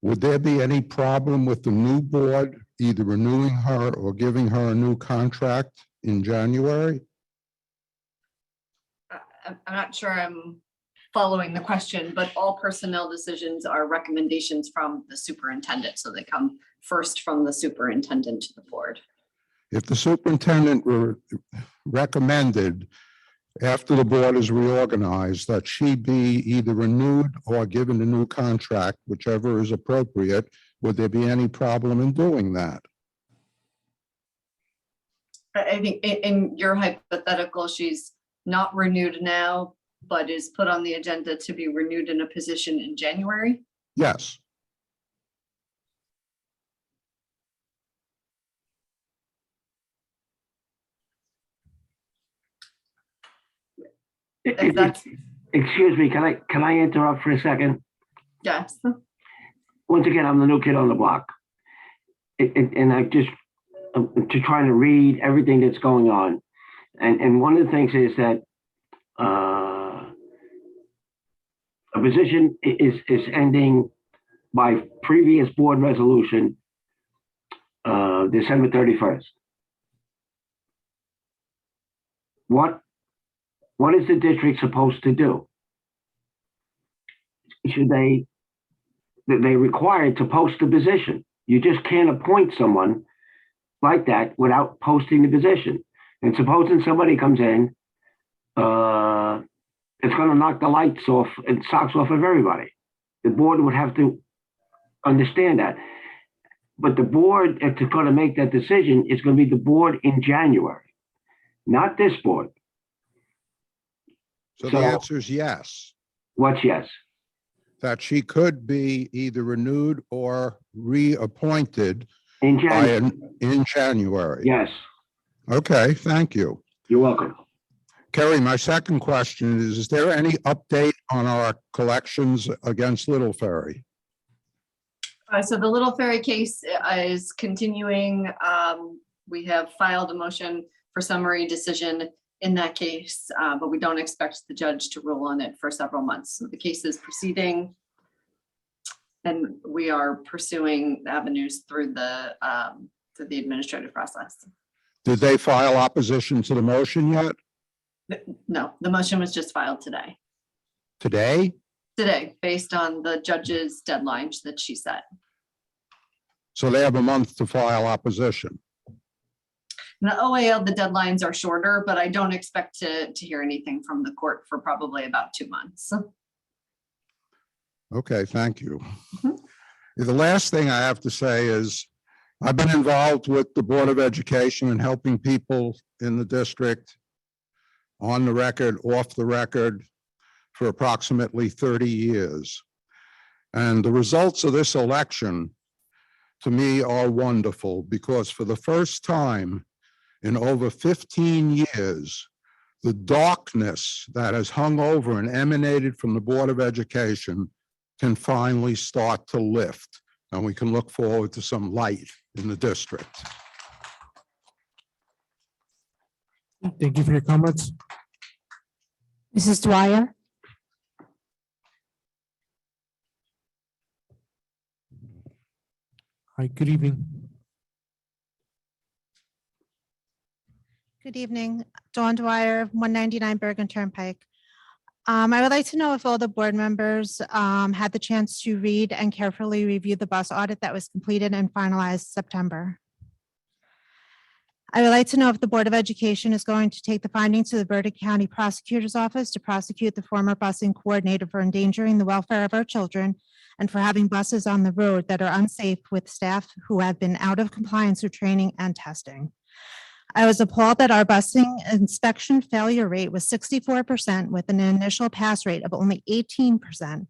would there be any problem with the new board either renewing her or giving her a new contract in January? I'm not sure I'm following the question, but all personnel decisions are recommendations from the superintendent. So they come first from the superintendent to the board. If the superintendent were recommended after the board is reorganized that she be either renewed or given a new contract, whichever is appropriate, would there be any problem in doing that? I think in your hypothetical, she's not renewed now, but is put on the agenda to be renewed in a position in January. Yes. Excuse me, can I interrupt for a second? Yes. Once again, I'm the new kid on the block. And I just, to trying to read everything that's going on. And one of the things is that a position is ending by previous board resolution, December 31st. What is the district supposed to do? Should they're required to post the position? You just can't appoint someone like that without posting the position. And supposing somebody comes in and it's going to knock the lights off and socks off of everybody. The board would have to understand that. But the board, if it's going to make that decision, is going to be the board in January, not this board. So the answer is yes, What's yes? that she could be either renewed or reappointed In by January. in January. Yes, Okay, thank you. you're welcome. Kerry, my second question is there any update on our collections against Little Ferry? So the Little Ferry case is continuing. We have filed a motion for summary decision in that case, but we don't expect the judge to rule on it for several months. So the case is proceeding. And we are pursuing avenues through the administrative process. Did they file opposition to the motion yet? No, the motion was just filed today. Today? Today, based on the judge's deadlines that she set. So they have a month to file opposition. In the OAL, the deadlines are shorter, but I don't expect to hear anything from the court for probably about 2 months. Okay, thank you. The last thing I have to say is I've been involved with the Board of Education and helping people in the district on the record, off the record for approximately 30 years. And the results of this election to me are wonderful because for the first time in over 15 years, the darkness that has hung over and emanated from the Board of Education can finally start to lift, and we can look forward to some light in the district. Thank you for your comments. Mrs. Dwyer? Hi, good evening. Good evening, Dawn Dwyer, 199 Bergen Turnpike. I would like to know if all the board members had the chance to read and carefully review the bus audit that was completed and finalized September. I would like to know if the Board of Education is going to take the findings to the Bergen County Prosecutor's Office to prosecute the former busing coordinator for endangering the welfare of our children and for having buses on the road that are unsafe with staff who have been out of compliance with training and testing. I was appalled that our busing inspection failure rate was 64% with an initial pass rate of only 18%,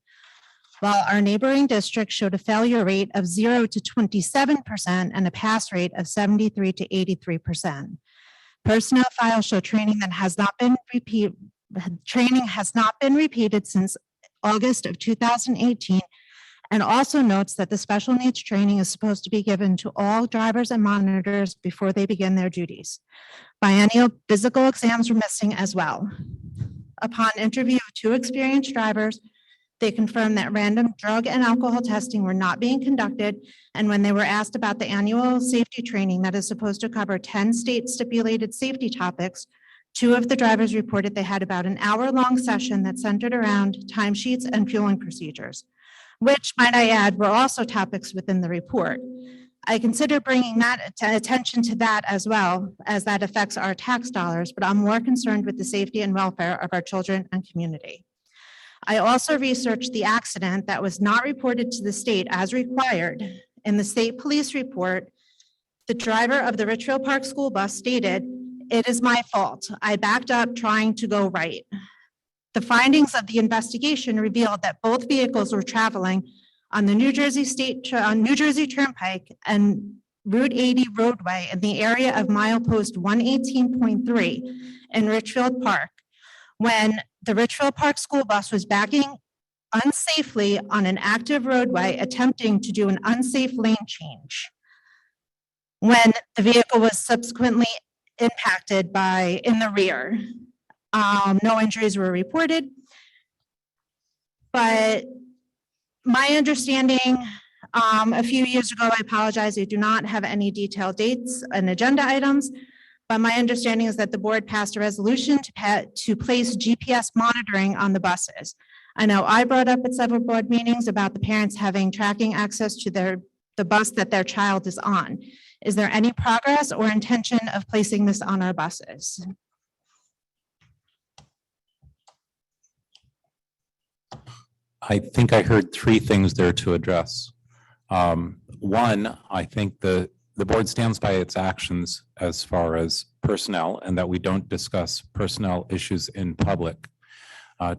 while our neighboring district showed a failure rate of 0 to 27% and a pass rate of 73 to 83%. Personnel files show training has not been repeated since August of 2018, and also notes that the special needs training is supposed to be given to all drivers and monitors before they begin their duties. Biennial physical exams were missing as well. Upon interview of 2 experienced drivers, they confirmed that random drug and alcohol testing were not being conducted, and when they were asked about the annual safety training that is supposed to cover 10 state stipulated safety topics, 2 of the drivers reported they had about an hour-long session that centered around timesheets and fueling procedures, which, might I add, were also topics within the report. I consider bringing that attention to that as well, as that affects our tax dollars, but I'm more concerned with the safety and welfare of our children and community. I also researched the accident that was not reported to the state as required. In the state police report, the driver of the Richfield Park school bus stated, "It is my fault. I backed up trying to go right." The findings of the investigation revealed that both vehicles were traveling on the New Jersey Turnpike and Route 80 roadway in the area of milepost 118.3 in Richfield Park, when the Richfield Park school bus was backing unsafely on an active roadway, attempting to do an unsafe lane change, when the vehicle was subsequently impacted in the rear. No injuries were reported, but my understanding a few years ago, I apologize, I do not have any detailed dates and agenda items, but my understanding is that the board passed a resolution to place GPS monitoring on the buses. I know I brought up at several board meetings about the parents having tracking access to the bus that their child is on. Is there any progress or intention of placing this on our buses? I think I heard three things there to address. One, I think the board stands by its actions as far as personnel and that we don't discuss personnel issues in public.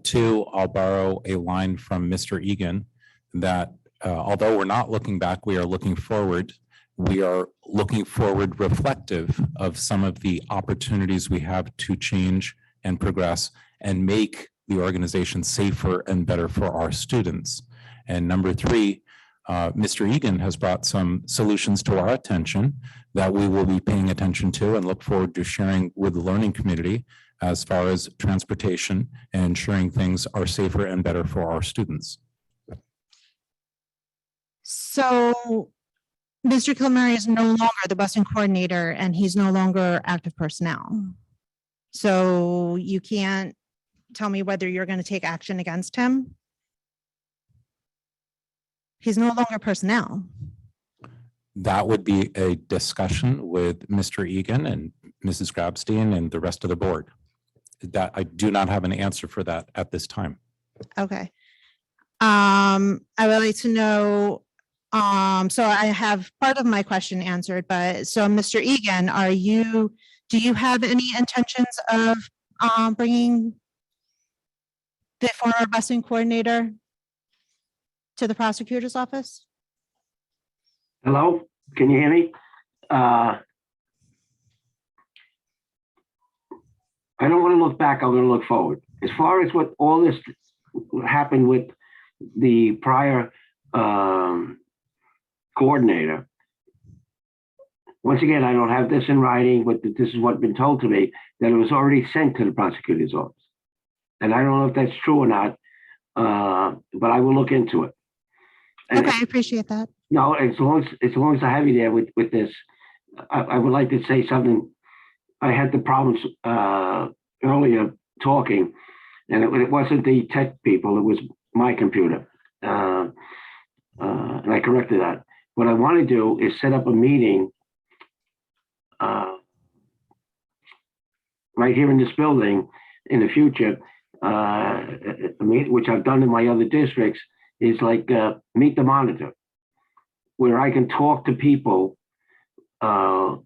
Two, I'll borrow a line from Mr. Egan that although we're not looking back, we are looking forward. We are looking forward reflective of some of the opportunities we have to change and progress and make the organization safer and better for our students. And number three, Mr. Egan has brought some solutions to our attention that we will be paying attention to and look forward to sharing with the learning community as far as transportation and ensuring things are safer and better for our students. So Mr. Kilmary is no longer the busing coordinator and he's no longer active personnel. So you can't tell me whether you're going to take action against him. He's no longer personnel. That would be a discussion with Mr. Egan and Mrs. Grabstein and the rest of the board. That I do not have an answer for that at this time. Okay. I would like to know, so I have part of my question answered, but so Mr. Egan, do you have any intentions of bringing the former busing coordinator to the prosecutor's office? Hello, can you hear me? I don't want to look back, I'm going to look forward. As far as what all this happened with the prior coordinator, once again, I don't have this in writing, but this is what's been told to me, that it was already sent to the prosecutor's office. And I don't know if that's true or not, but I will look into it. And Okay, I appreciate that. no, as long as I have you there with this, I would like to say something. I had the problems earlier talking, and it wasn't the tech people, it was my computer. And I corrected that. What I want to do is set up a meeting right here in this building in the future, which I've done in my other districts, is like meet the monitor, where I can talk to people about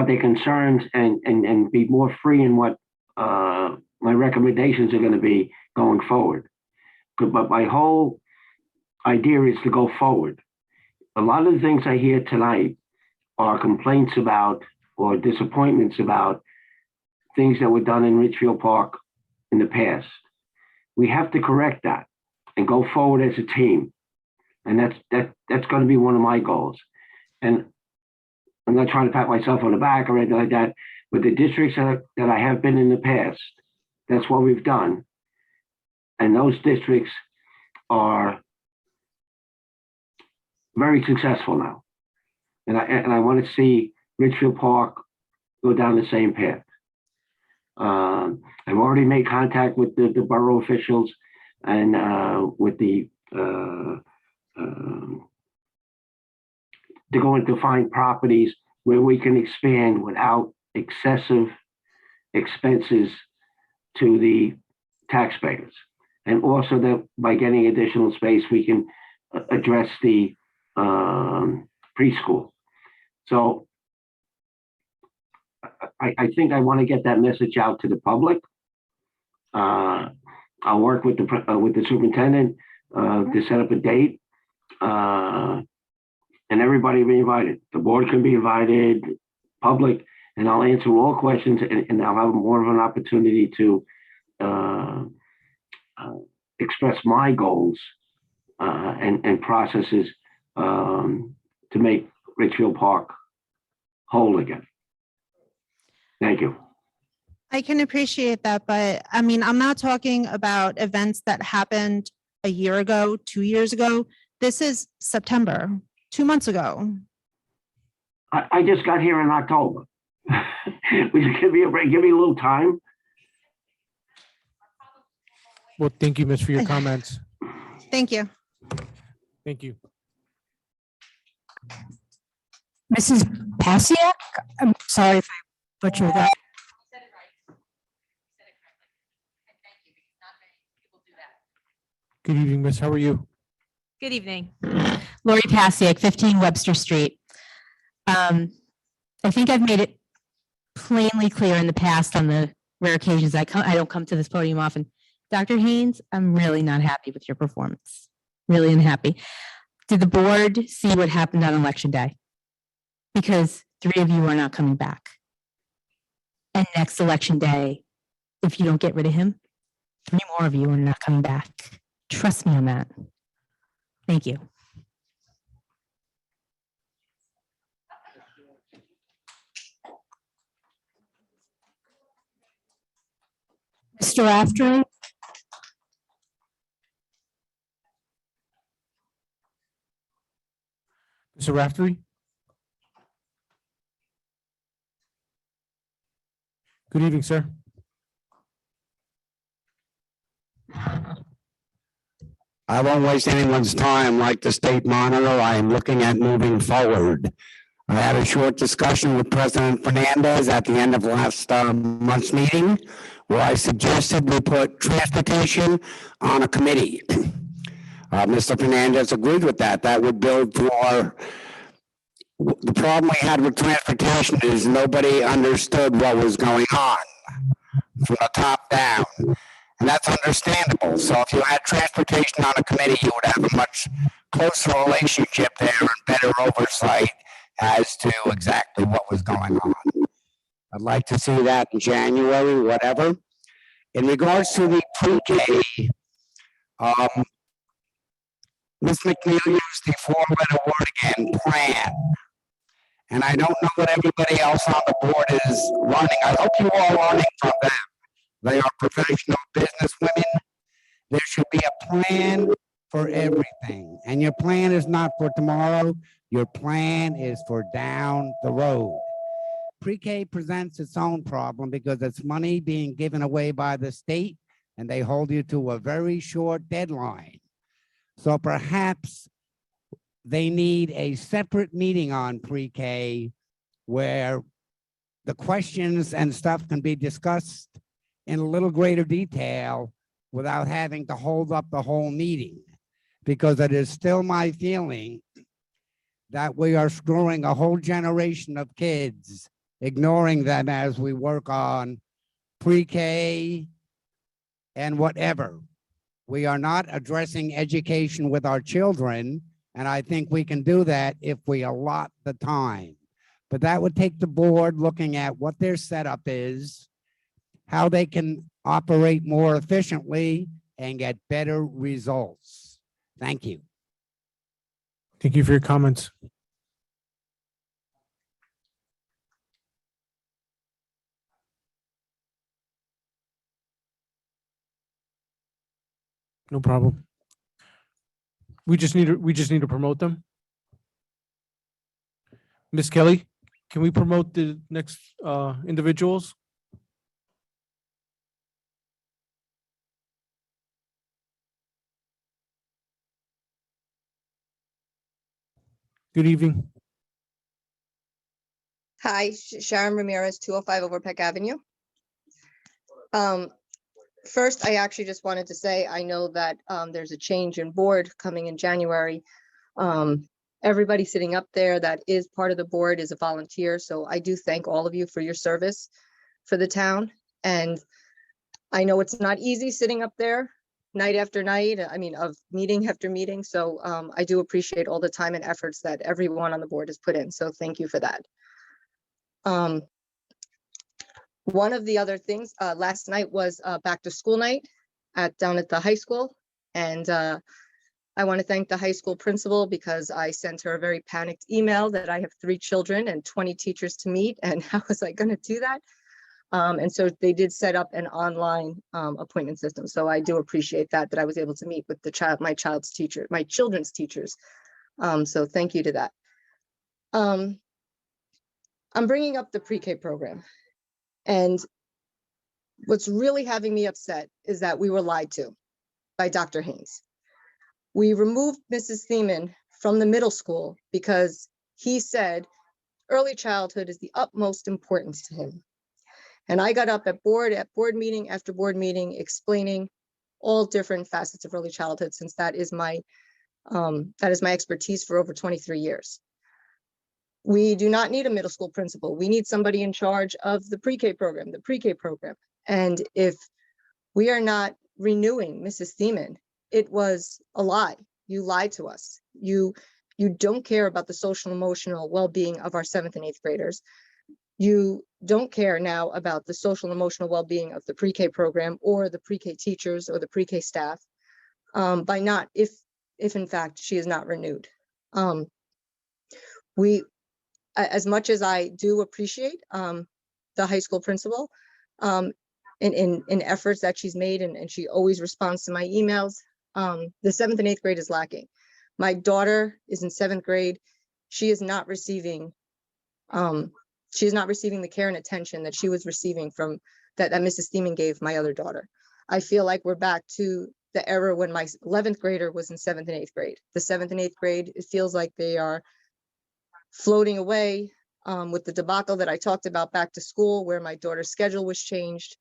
their concerns and be more free in what my recommendations are going to be going forward. But my whole idea is to go forward. A lot of the things I hear tonight are complaints about or disappointments about things that were done in Richfield Park in the past. We have to correct that and go forward as a team. And that's going to be one of my goals. And I'm not trying to pat myself on the back or anything like that, but the districts that I have been in the past, that's what we've done. And those districts are very successful now. And I want to see Richfield Park go down the same path. I've already made contact with the borough officials and with the to go and to find properties where we can expand without excessive expenses to the taxpayers. And also that by getting additional space, we can address the preschool. So I think I want to get that message out to the public. I'll work with the superintendent to set up a date. And everybody be invited. The board can be invited, public, and I'll answer all questions and I'll have more of an opportunity to express my goals and processes to make Richfield Park whole again. Thank you. I can appreciate that, but I mean, I'm not talking about events that happened a year ago, 2 years ago. This is September, 2 months ago. I just got here in October. Would you give me a break? Give me a little time. Well, thank you, Miss, for your comments. Thank you. Thank you. Mrs. Pasiak, I'm sorry if I butchered that. Good evening, miss. How are you? Good evening. Lori Pasiak, 15 Webster Street. I think I've made it plainly clear in the past on the rare occasions I don't come to this podium often. Dr. Haynes, I'm really not happy with your performance. Really unhappy. Did the board see what happened on election day? Because 3 of you are not coming back. And next election day, if you don't get rid of him, 3 more of you are not coming back. Trust me on that. Thank you. Mr. Raftery? Mr. Raftery? Good evening, sir. I won't waste anyone's time. Like the state monitor, I am looking at moving forward. I had a short discussion with President Fernandez at the end of last month's meeting, where I suggested we put transportation on a committee. Mr. Fernandez agreed with that. That would build for the problem we had with transportation is nobody understood what was going on from the top down. And that's understandable. So if you had transportation on a committee, you would have a much closer relationship there and better oversight as to exactly what was going on. I'd like to see that in January, whatever. In regards to the pre-K, Ms. McNeil used the 4-letter word again, plan. And I don't know what everybody else on the board is learning. I hope you are learning from them. They are professional business women. There should be a plan for everything. And your plan is not for tomorrow. Your plan is for down the road. Pre-K presents its own problem because it's money being given away by the state and they hold you to a very short deadline. So perhaps they need a separate meeting on pre-K where the questions and stuff can be discussed in a little greater detail without having to hold up the whole meeting. Because it is still my feeling that we are screwing a whole generation of kids, ignoring them as we work on pre-K and whatever. We are not addressing education with our children, and I think we can do that if we allot the time. But that would take the board looking at what their setup is, how they can operate more efficiently and get better results. Thank you. Thank you for your comments. No problem. We just need to promote them. Miss Kelly, can we promote the next individuals? Good evening. Hi, Sharon Ramirez, 205 Overpeck Avenue. First, I actually just wanted to say, I know that there's a change in board coming in January. Everybody sitting up there that is part of the board is a volunteer. So I do thank all of you for your service for the town. And I know it's not easy sitting up there night after night, I mean, of meeting after meeting. So I do appreciate all the time and efforts that everyone on the board has put in. So thank you for that. One of the other things, last night was back to school night down at the high school. And I want to thank the high school principal because I sent her a very panicked email that I have 3 children and 20 teachers to meet. And how was I going to do that? And so they did set up an online appointment system. So I do appreciate that I was able to meet with my children's teachers. So thank you to that. I'm bringing up the pre-K program. And what's really having me upset is that we were lied to by Dr. Haynes. We removed Mrs. Thiemann from the middle school because he said early childhood is the utmost importance to him. And I got up at board meeting after board meeting explaining all different facets of early childhood, since that is my expertise for over 23 years. We do not need a middle school principal. We need somebody in charge of the pre-K program, And if we are not renewing Mrs. Thiemann, it was a lie. You lied to us. You don't care about the social emotional well-being of our 7th and 8th graders. You don't care now about the social emotional well-being of the pre-K program or the pre-K teachers or the pre-K staff by not, if in fact she is not renewed. As much as I do appreciate the high school principal in efforts that she's made, and she always responds to my emails, the 7th and 8th grade is lacking. My daughter is in 7th grade. She is not receiving the care and attention that she was receiving from that Mrs. Thiemann gave my other daughter. I feel like we're back to the era when my 11th grader was in 7th and 8th grade. The 7th and 8th grade, it feels like they are floating away with the debacle that I talked about back to school, where my daughter's schedule was changed.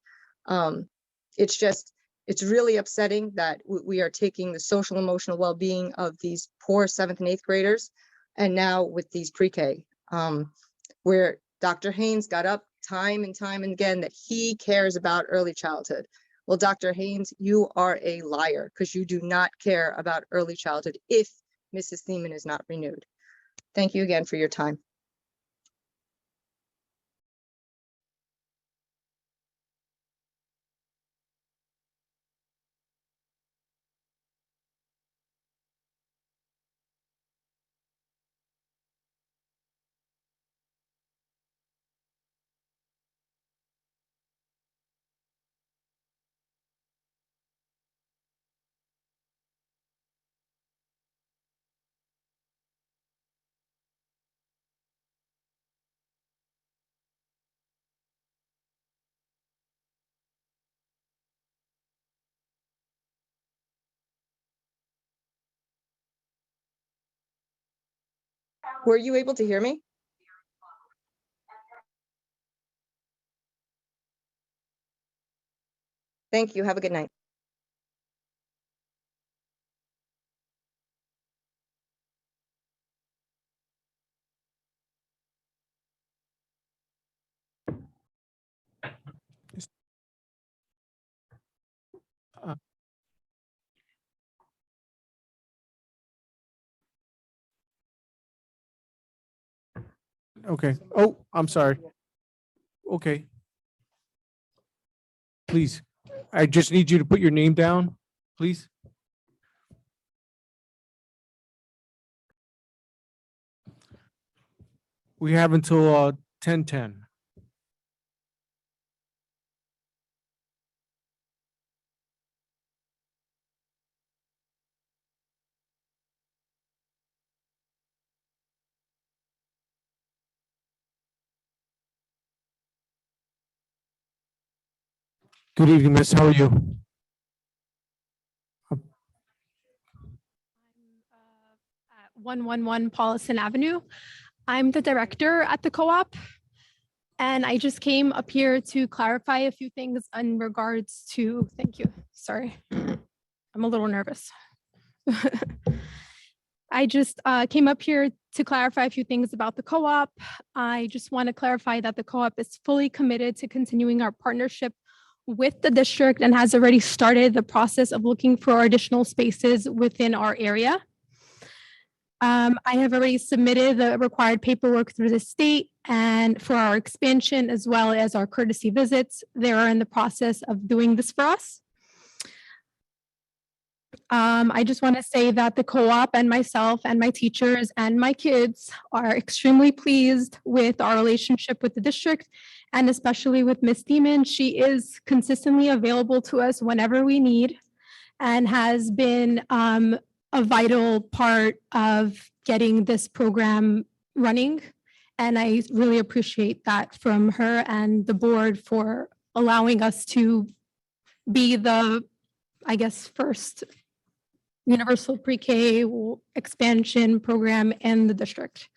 It's really upsetting that we are taking the social emotional well-being of these poor 7th and 8th graders, and now with these pre-K, where Dr. Haynes got up time and time and again that he cares about early childhood. Well, Dr. Haynes, you are a liar, because you do not care about early childhood if Mrs. Thiemann is not renewed. Thank you again for your time. Were you able to hear me? Thank you. Have a good night. Okay. Oh, I'm sorry. Okay. Please, I just need you to put your name down, please. We have until 10:10. Good evening, miss. How are you? 111 Paulison Avenue. I'm the director at the co-op, and I just came up here to clarify a few things in regards to, thank you, sorry, I'm a little nervous. I just came up here to clarify a few things about the co-op. I just want to clarify that the co-op is fully committed to continuing our partnership with the district and has already started the process of looking for additional spaces within our area. I have already submitted the required paperwork through the state and for our expansion as well as our courtesy visits. They are in the process of doing this for us. I just want to say that the co-op and myself and my teachers and my kids are extremely pleased with our relationship with the district and especially with Ms. Thiemann. She is consistently available to us whenever we need and has been a vital part of getting this program running. And I really appreciate that from her and the board for allowing us to be the, I guess, first universal pre-K expansion program in the district.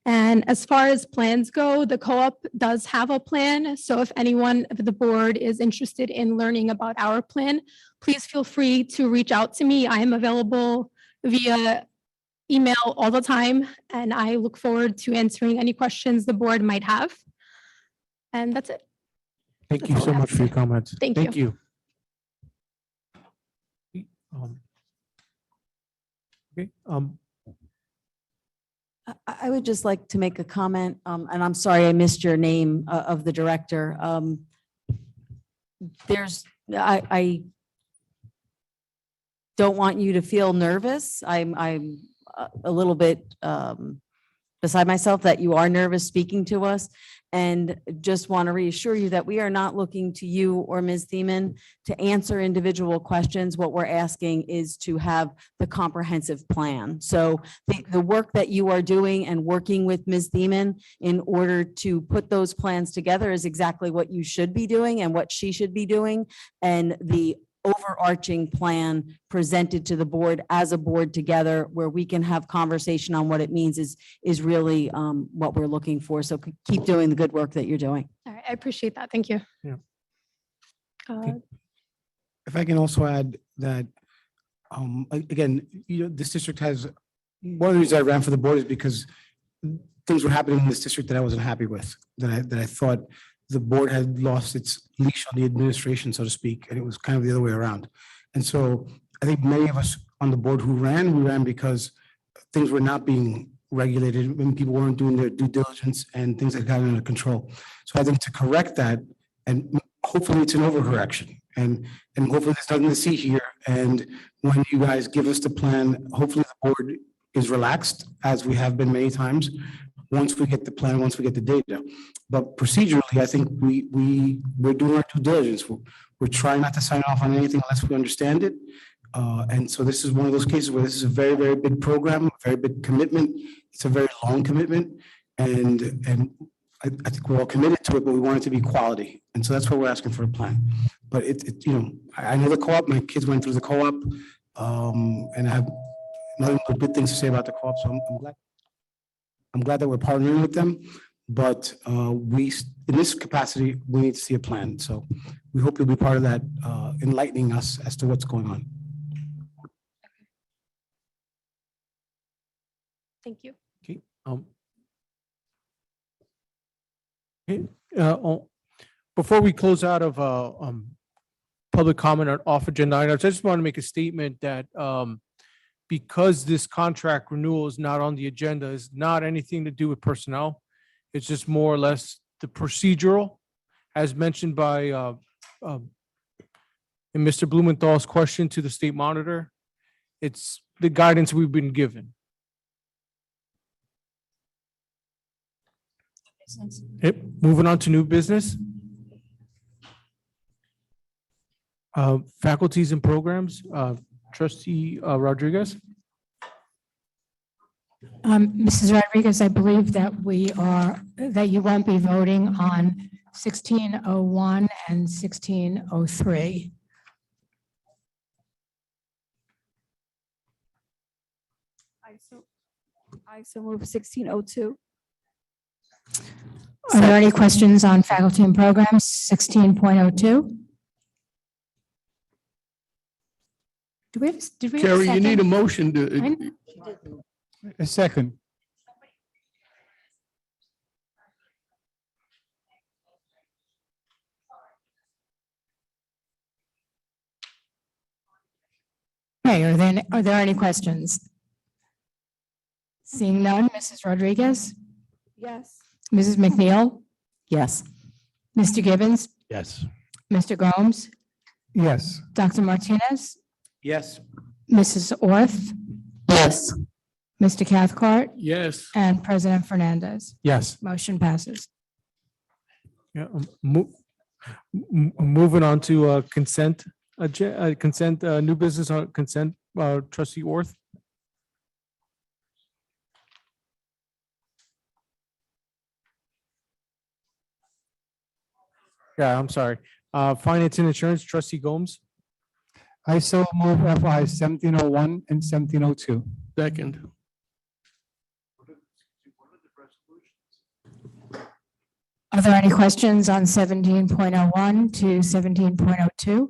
And as far as plans go, the co-op does have a plan. So if anyone of the board is interested in learning about our plan, please feel free to reach out to me. I am available via email all the time, and I look forward to answering any questions the board might have. And that's it. Thank That's you all I so have much to for your say. comments. Thank you. Okay, I would just like to make a comment, and I'm sorry I missed your name of the director. I don't want you to feel nervous. I'm a little bit beside myself that you are nervous speaking to us, and just want to reassure you that we are not looking to you or Ms. Thiemann to answer individual questions. What we're asking is to have the comprehensive plan. So the work that you are doing and working with Ms. Thiemann in order to put those plans together is exactly what you should be doing and what she should be doing. And the overarching plan presented to the board as a board together where we can have conversation on what it means is really what we're looking for. So keep doing the good work that you're doing. All right, I appreciate that. Thank you. Yeah. If I can also add that, again, this district has, one of the reasons I ran for the board is because things were happening in this district that I wasn't happy with, that I thought the board had lost its leash on the administration, so to speak, and it was kind of the other way around. And so I think many of us on the board we ran because things were not being regulated when people weren't doing their due diligence and things had gotten under control. So I think to correct that, and hopefully it's an overcorrection, and hopefully there's nothing to see here. And when you guys give us the plan, hopefully the board is relaxed, as we have been many times, once we get the plan, once we get the data. But procedurally, I think we're doing our due diligence. We're trying not to sign off on anything unless we understand it. And so this is one of those cases where this is a very, very big program, a very big commitment. It's a very long commitment. And I think we're all committed to it, but we want it to be quality. And so that's why we're asking for a plan. But I know the co-op, my kids went through the co-op, and I have nothing but good things to say about the co-op. So I'm glad that we're partnering with them, but in this capacity, we need to see a plan. So we hope you'll be part of that, enlightening us as to what's going on. Thank you. Okay. Before we close out of public comment on off agenda items, I just want to make a statement that because this contract renewal is not on the agenda, is not anything to do with personnel. It's just more or less the procedural, as mentioned by in Mr. Blumenthal's question to the state monitor. It's the guidance we've been given. Yep, moving on to new business. Faculties and programs, Trustee Rodriguez. Mrs. Rodriguez, I believe that you won't be voting on 1601 and 1603. I so move 1602. Are there any questions on faculty and programs, 16.02? Did we have a Carrie, you need a second? motion to, A second. Okay, are there any questions? Seeing none, Mrs. Rodriguez, Yes. Mrs. McNeil, Yes. Mr. Gibbons, Yes. Mr. Gomes, Yes. Dr. Martinez, Yes. Mrs. Orth, Yes. Mr. Cathcart, yes. and President Fernandez. Yes. Motion passes. Yeah, moving on to consent, new business on consent, Trustee Orth. Yeah, I'm sorry. Finance and Insurance, Trustee Gomes. I so move FI 1701 and 1702. Second. Are there any questions on 17.01 to 17.02?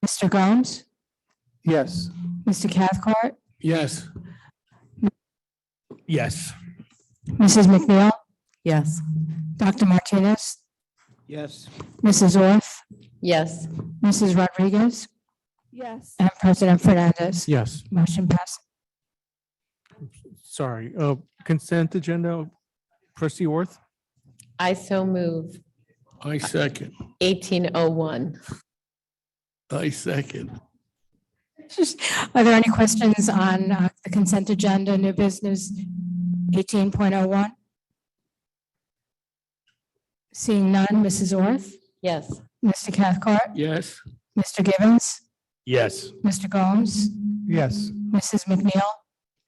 Mr. Gomes, Yes. Mr. Cathcart, Yes. Yes. Mrs. McNeil, Yes. Dr. Martinez, Yes. Mrs. Orth, Yes. Mrs. Rodriguez, Yes. and President Fernandez. Yes, Motion passed. sorry. Consent agenda, trustee Orth? I so move. I second. 1801. I second. Are there any questions on the consent agenda, new business 18.01? Seeing none, Mrs. Orth, Yes. Mr. Cathcart, Yes. Mr. Gibbons, Yes. Mr. Gomes, Yes. Mrs. McNeil,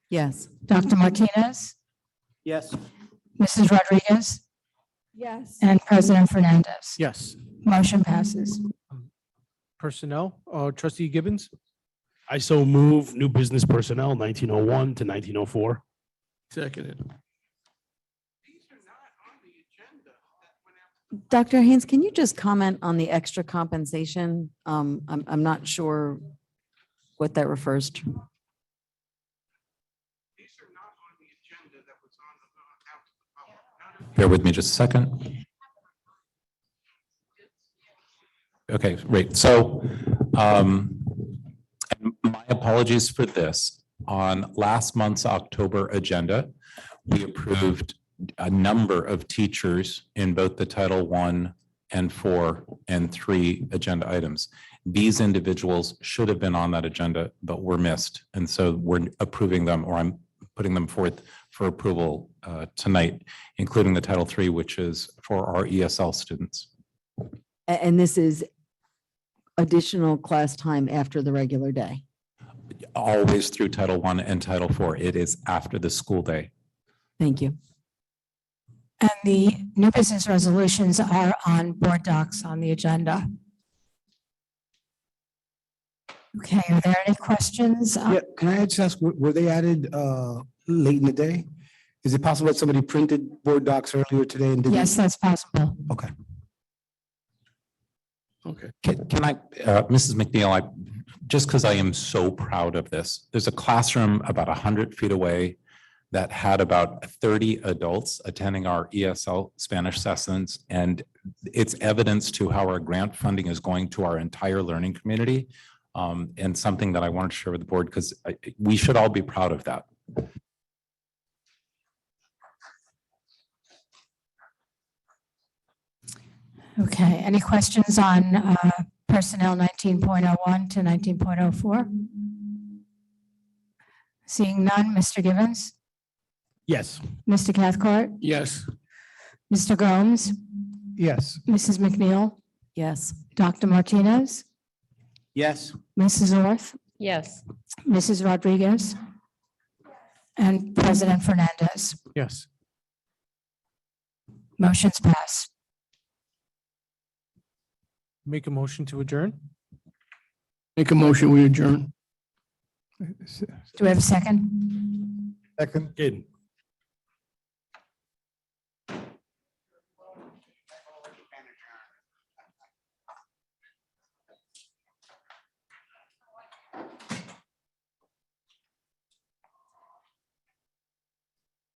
Yes. Dr. Martinez, Yes. Mrs. Rodriguez, Yes. and President Fernandez. Yes. Motion passes. Personnel, trustee Gibbons? I so move new business personnel 1901 to 1904. Seconded. Dr. Haynes, can you just comment on the extra compensation? I'm not sure what that refers to. Bear with me just a second. Okay, great. So, and my apologies for this. On last month's October agenda, we approved a number of teachers in both the Title I and IV and III agenda items. These individuals should have been on that agenda, but were missed. And so we're approving them, or I'm putting them forth for approval tonight, including the Title III, which is for our ESL students. And this is additional class time after the regular day. Always through Title I and Title IV. It is after the school day. Thank you. And the new business resolutions are on board docs on the agenda. Okay, are there any questions? Yeah, can I just ask, were they added late in the day? Is it possible that somebody printed board docs earlier today and didn't? Yes, that's possible. Okay. Okay. Can I, Mrs. McNeil, just because I am so proud of this, there's a classroom about 100 feet away that had about 30 adults attending our ESL Spanish sessions. And it's evidence to how our grant funding is going to our entire learning community. And something that I wanted to share with the board, because we should all be proud of that. Okay, any questions on personnel 19.01 to 19.04? Seeing none, Mr. Gibbons, Yes. Mr. Cathcart, Yes. Mr. Gomes, Yes. Mrs. McNeil, Yes. Dr. Martinez, Yes. Mrs. Orth, Yes. Mrs. Rodriguez, and President Fernandez. Yes. Motion's passed. Make a motion to adjourn? Make a motion, we adjourn. Do we have a second? Second. Good.